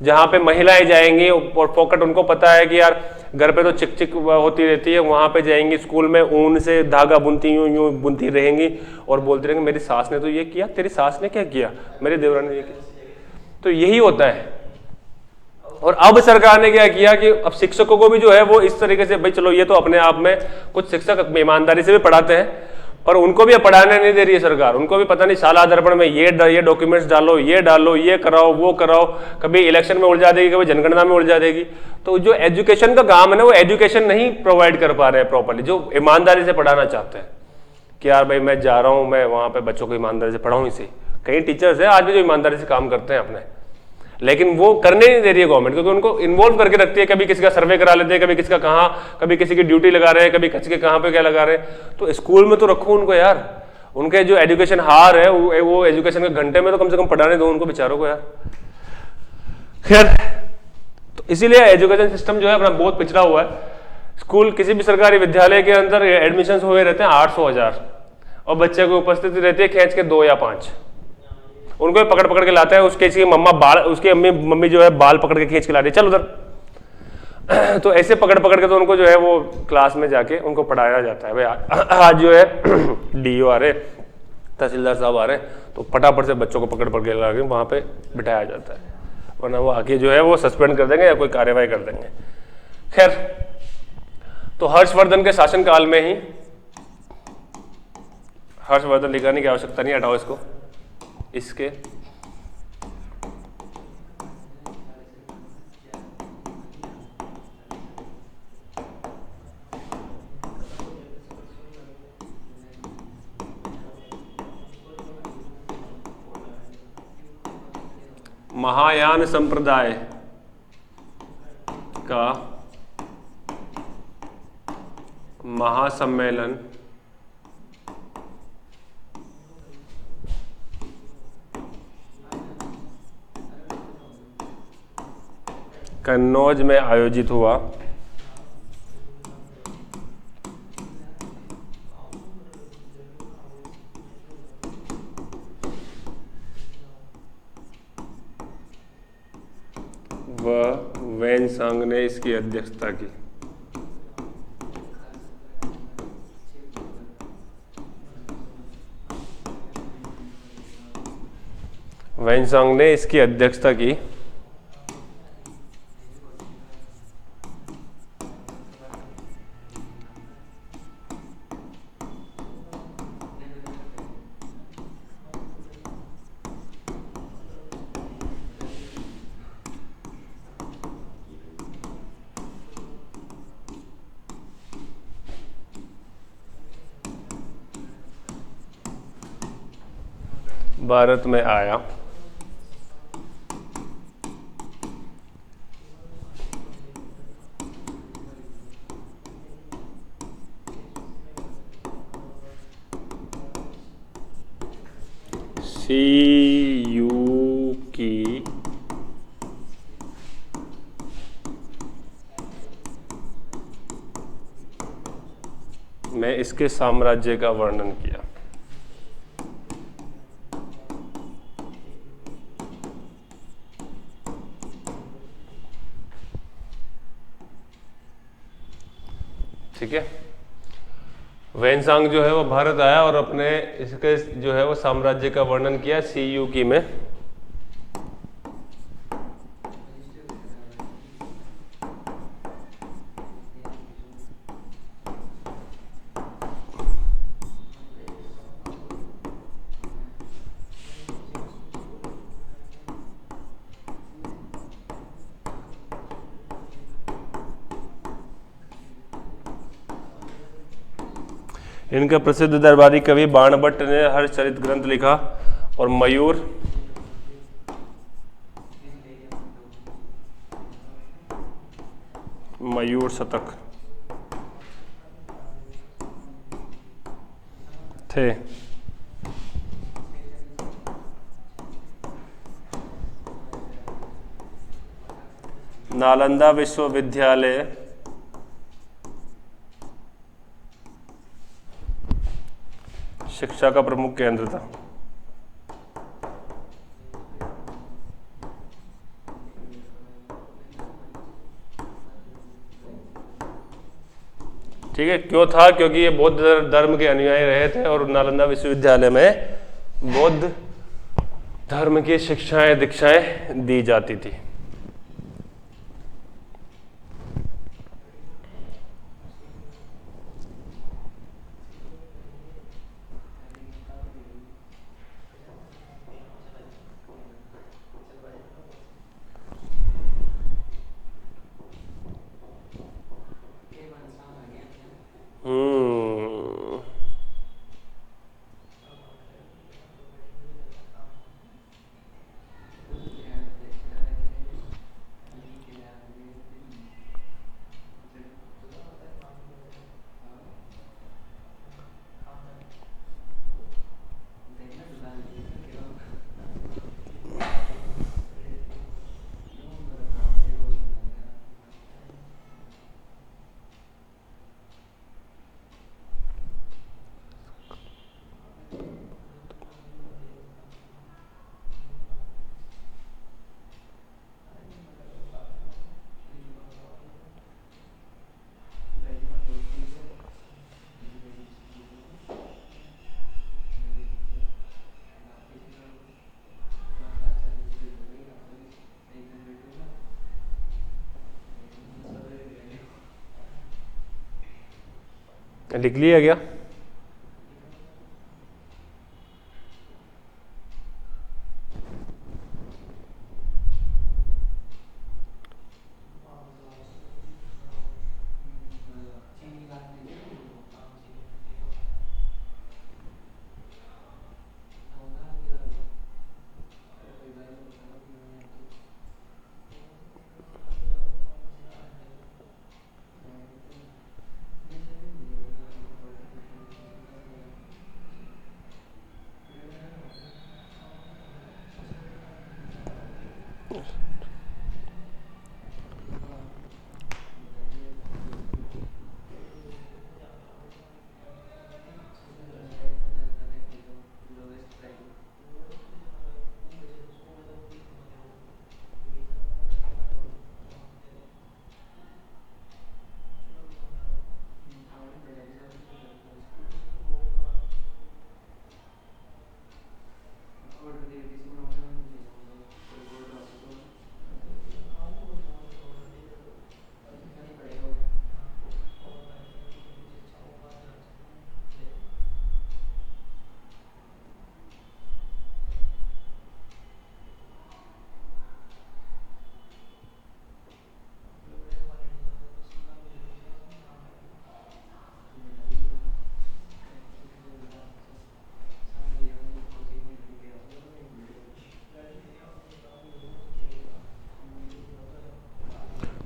जहां पे महिलाएं जाएंगी और पॉकेट उनको पता है कि यार घर पे तो चिक चिक होती रहती है, वहां पे जाएंगी स्कूल में ऊन से धागा बुनती यूं बुनती रहेंगी और बोलती रहेंगी मेरी सास ने तो ये किया, तेरी सास ने क्या किया, मेरे देवरा ने ये किया। तो यही होता है। और अब सरकार ने क्या किया कि अब शिक्षकों को भी जो है वो इस तरीके से, भाई चलो ये तो अपने आप में कुछ शिक्षक ईमानदारी से भी पढ़ाते हैं पर उनको भी पढ़ाने नहीं दे रही है सरकार, उनको भी पता नहीं शाला दर्पण में ये डॉक्यूमेंट्स डालो, ये डालो, ये कराओ, वो कराओ, कभी इलेक्शन में उलझा देगी, कभी जनगणना में उलझा देगी। तो जो एजुकेशन का काम है ना, वो एजुकेशन नहीं प्रोवाइड कर पा रहे हैं प्रॉपर्ली, जो ईमानदारी से पढ़ाना चाहते हैं कि यार भाई मैं जा रहा हूँ, मैं वहाँ पे बच्चों को ईमानदारी से पढ़ाऊँ। इसे कई टीचर्स हैं आज भी जो ईमानदारी से काम करते हैं अपने, लेकिन वो करने नहीं दे रही है गवर्नमेंट, क्योंकि उनको इन्वॉल्व करके रखती है, कभी किसी का सर्वे करा लेते हैं, कभी किसी का कहाँ, कभी किसी की ड्यूटी लगा रहे हैं, कभी किसी के कहाँ पे क्या लगा रहे हैं। तो स्कूल में तो रखो उनको यार, उनके जो एजुकेशन हार है वो एजुकेशन के घंटे में तो कम से कम पढ़ाने दो उनको बेचारों को यार। खैर, तो इसीलिए एजुकेशन सिस्टम जो है अपना बहुत पिछड़ा हुआ है। स्कूल किसी भी सरकारी विद्यालय के अंदर एडमिशन हुए रहते हैं 800-1000 और बच्चे की उपस्थिति रहती है खींच के 2 या 5, उनको पकड़ पकड़ के लाता है, उसके मम्मा बाल, उसकी मम्मी जो है बाल पकड़ के खींच के ला रही है, चल उधर। तो ऐसे पकड़ पकड़ के तो उनको जो है वो क्लास में जाके उनको पढ़ाया जाता है। भाई आज जो है डीओ आ रहे, तहसीलदार साहब आ रहे, तो फटाफट से बच्चों को पकड़ पकड़ के ला के वहाँ पे बिठाया जाता है, वरना वो आके जो है वो सस्पेंड कर देंगे या कोई कार्यवाही कर देंगे। खैर, तो हर्षवर्धन के शासनकाल में ही, हर्षवर्धन लिखाने की आवश्यकता नहीं, हटाओ इसको, इसके महायान संप्रदाय का महासम्मेलन कन्नौज में आयोजित हुआ। वह वैनसांग ने इसकी अध्यक्षता की। वैनसांग ने इसकी अध्यक्षता की। भारत में आया। CU की में इसके साम्राज्य का वर्णन किया। ठीक है, वैनसांग जो है वो भारत आया और अपने इसके जो है वो साम्राज्य का वर्णन किया CU की में। इनका प्रसिद्ध दरबारी कवि बाणभट्ट ने हर्षचरित ग्रंथ लिखा। और मयूर शतक थे। नालंदा विश्वविद्यालय शिक्षा का प्रमुख केंद्र था। ठीक है, क्यों था? क्योंकि ये बौद्ध धर्म के अनुयायी रहे थे और नालंदा विश्वविद्यालय में बौद्ध धर्म की शिक्षाएं दीक्षाएं दी जाती थी। लिख लिया क्या?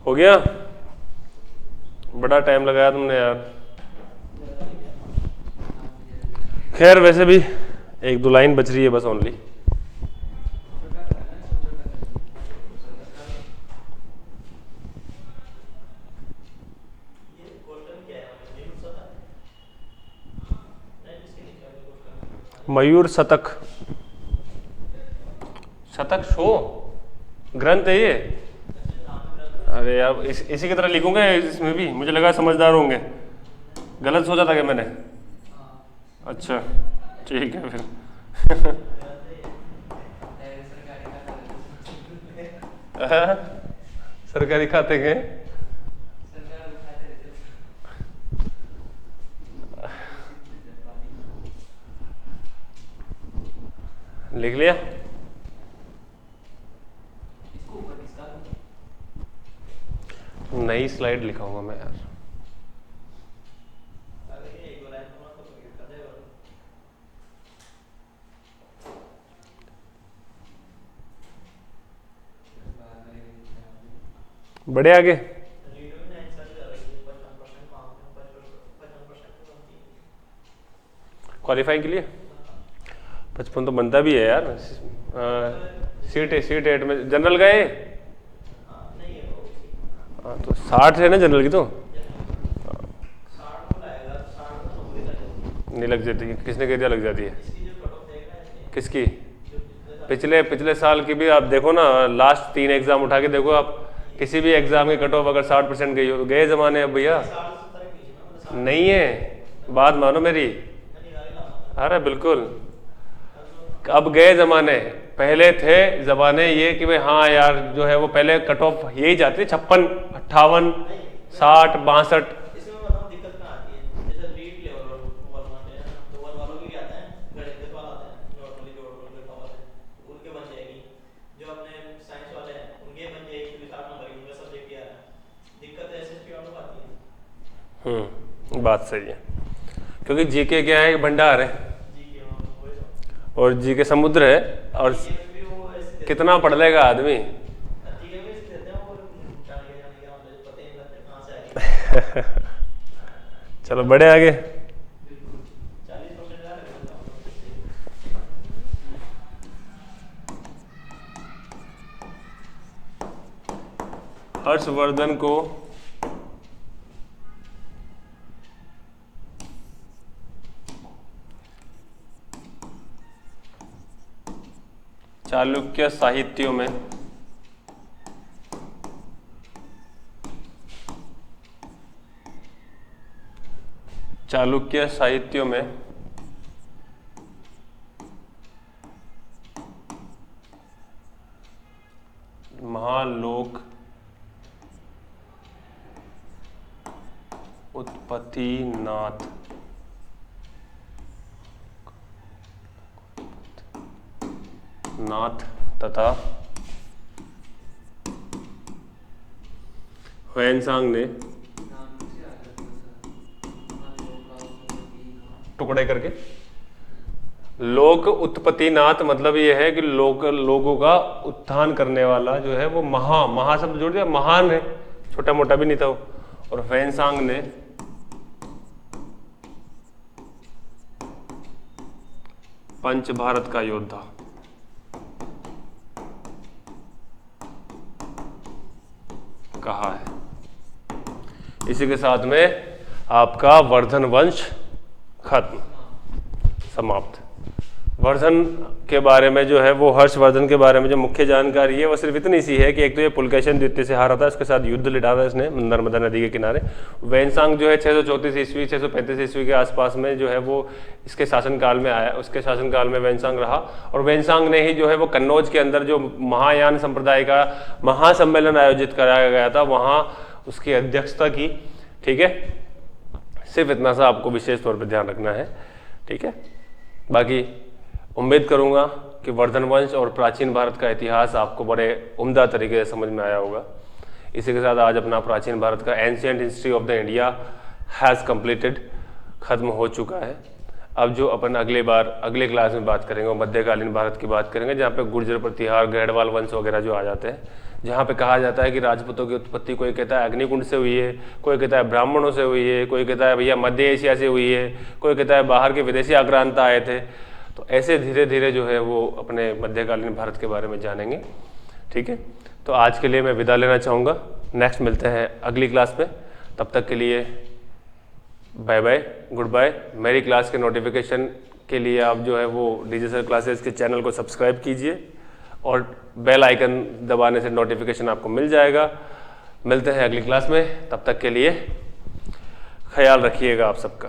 हो गया? बड़ा टाइम लगाया तुमने यार। खैर वैसे भी एक दो लाइन बच रही है बस ओनली। मयूर शतक, शतक शो ग्रंथ है ये। अरे यार इसी की तरह लिखूंगा इसमें भी, मुझे लगा समझदार होंगे। गलत सोचा था क्या मैंने? अच्छा ठीक है फिर। सरकारी खाते के लिख लिया। नई स्लाइड लिखाऊंगा मैं यार। बढ़े आगे। रीडो में 9 साल कर रही है, 55% मांगते हैं, 55% तो बनती है। क्वालिफाई के लिए 55 तो बनता भी है यार। सीट 8 में जनरल गए। नहीं है वो हाँ तो 60 है ना जनरल की, तो 60 को लाएगा, 60 तो 90 तक है। नहीं लग जाती, किसने कह दिया लग जाती है? इसकी जो कट ऑफ देगा इसमें, किसकी? जो पिछले साल की भी आप देखो ना, लास्ट 3 एग्जाम उठा के देखो आप, किसी भी एग्जाम की कट ऑफ अगर 60% गई हो तो गए जमाने अब भैया। 60-70 के बीच में, मतलब 60 नहीं है, बात मानो मेरी। नहीं गाड़ी अरे बिल्कुल, अब गए जमाने। पहले थे जमाने ये कि भाई हाँ यार जो है वो पहले कट ऑफ यही जाती 56, 58, 60, 62। इसमें बताओ दिक्कत कहाँ आती है। जैसे रीड लेवल और वन वाले हैं, तो वन वालों के लिए आता है, गणित वाला आता है, नॉर्मली जो लिखा हुआ है उनके बन जाएगी। जो अपने साइंस वाले हैं उनके बन जाएगी, क्योंकि 60 नंबर की उनका सब्जेक्ट ही आ रहा है। दिक्कत एसएसटी वालों को आती है। बात सही है, क्योंकि जीके क्या है, भंडार है जी के वही तो। और जीके समुद्र है। और जीके में भी वो ऐसे कितना पढ़ लेगा आदमी। जीके में ऐसे देते हैं वो जाने का मतलब पता ही नहीं लगता कहाँ से आएगी। चलो बढ़े आगे। 40% जा रहा है। हर्षवर्धन को चालुक्य साहित्यों में महालोक उत्पत्तिनाथ तथा ह्वेनसांग ने टुकड़े करके, लोक उत्पत्तिनाथ मतलब ये है कि लोगों का उत्थान करने वाला जो है वो महा शब्द जोड़ दिया, महान है, छोटा मोटा भी नहीं था वो। और ह्वेनसांग ने पंच भारत का योद्धा। कहा है। इसी के साथ में आपका वर्धन वंश खत्म, समाप्त। वर्धन के बारे में जो है वो हर्षवर्धन के बारे में जो मुख्य जानकारी है वो सिर्फ इतनी सी है कि एक तो ये पुलकेशन द्वितीय से हारा था, इसके साथ युद्ध लड़ा था इसने नर्मदा नदी के किनारे। ह्वेनसांग जो है 634 ईस्वी 635 ईस्वी के आसपास में जो है वो इसके शासनकाल में आया, उसके शासनकाल में ह्वेनसांग रहा। और ह्वेनसांग ने ही जो है वो कन्नौज के अंदर जो महायान संप्रदाय का महासम्मेलन आयोजित कराया गया था वहाँ उसकी अध्यक्षता की। ठीक है, सिर्फ इतना सा आपको विशेष तौर पर ध्यान रखना है। ठीक है, बाकी उम्मीद करूंगा कि वर्धन वंश और प्राचीन भारत का इतिहास आपको बड़े उम्दा तरीके से समझ में आया होगा। इसी के साथ आज अपना प्राचीन भारत का ancient history of the India has completed, ख़त्म हो चुका है। अब जो अपन अगले क्लास में बात करेंगे वो मध्यकालीन भारत की बात करेंगे, जहाँ पे गुर्जर प्रतिहार गढ़वाल वंश वगैरह जो आ जाते हैं, जहाँ पे कहा जाता है कि राजपूतों की उत्पत्ति कोई कहता है अग्निकुंड से हुई है, कोई कहता है ब्राह्मणों से हुई है, कोई कहता है भैया मध्य एशिया से हुई है, कोई कहता है बाहर के विदेशी आक्रांता आए थे। तो ऐसे धीरे धीरे जो है वो अपने मध्यकालीन भारत के बारे में जानेंगे। ठीक है, तो आज के लिए मैं विदा लेना चाहूँगा। नेक्स्ट मिलते हैं अगली क्लास में, तब तक के लिए बाय बाय, गुड बाय। मेरी क्लास के नोटिफिकेशन के लिए आप जो है वो डीजे सर क्लासेस के चैनल को सब्सक्राइब कीजिए और बेल आइकन दबाने से नोटिफिकेशन आपको मिल जाएगा। मिलते हैं अगली क्लास में, तब तक के लिए ख्याल रखिएगा आप सबका।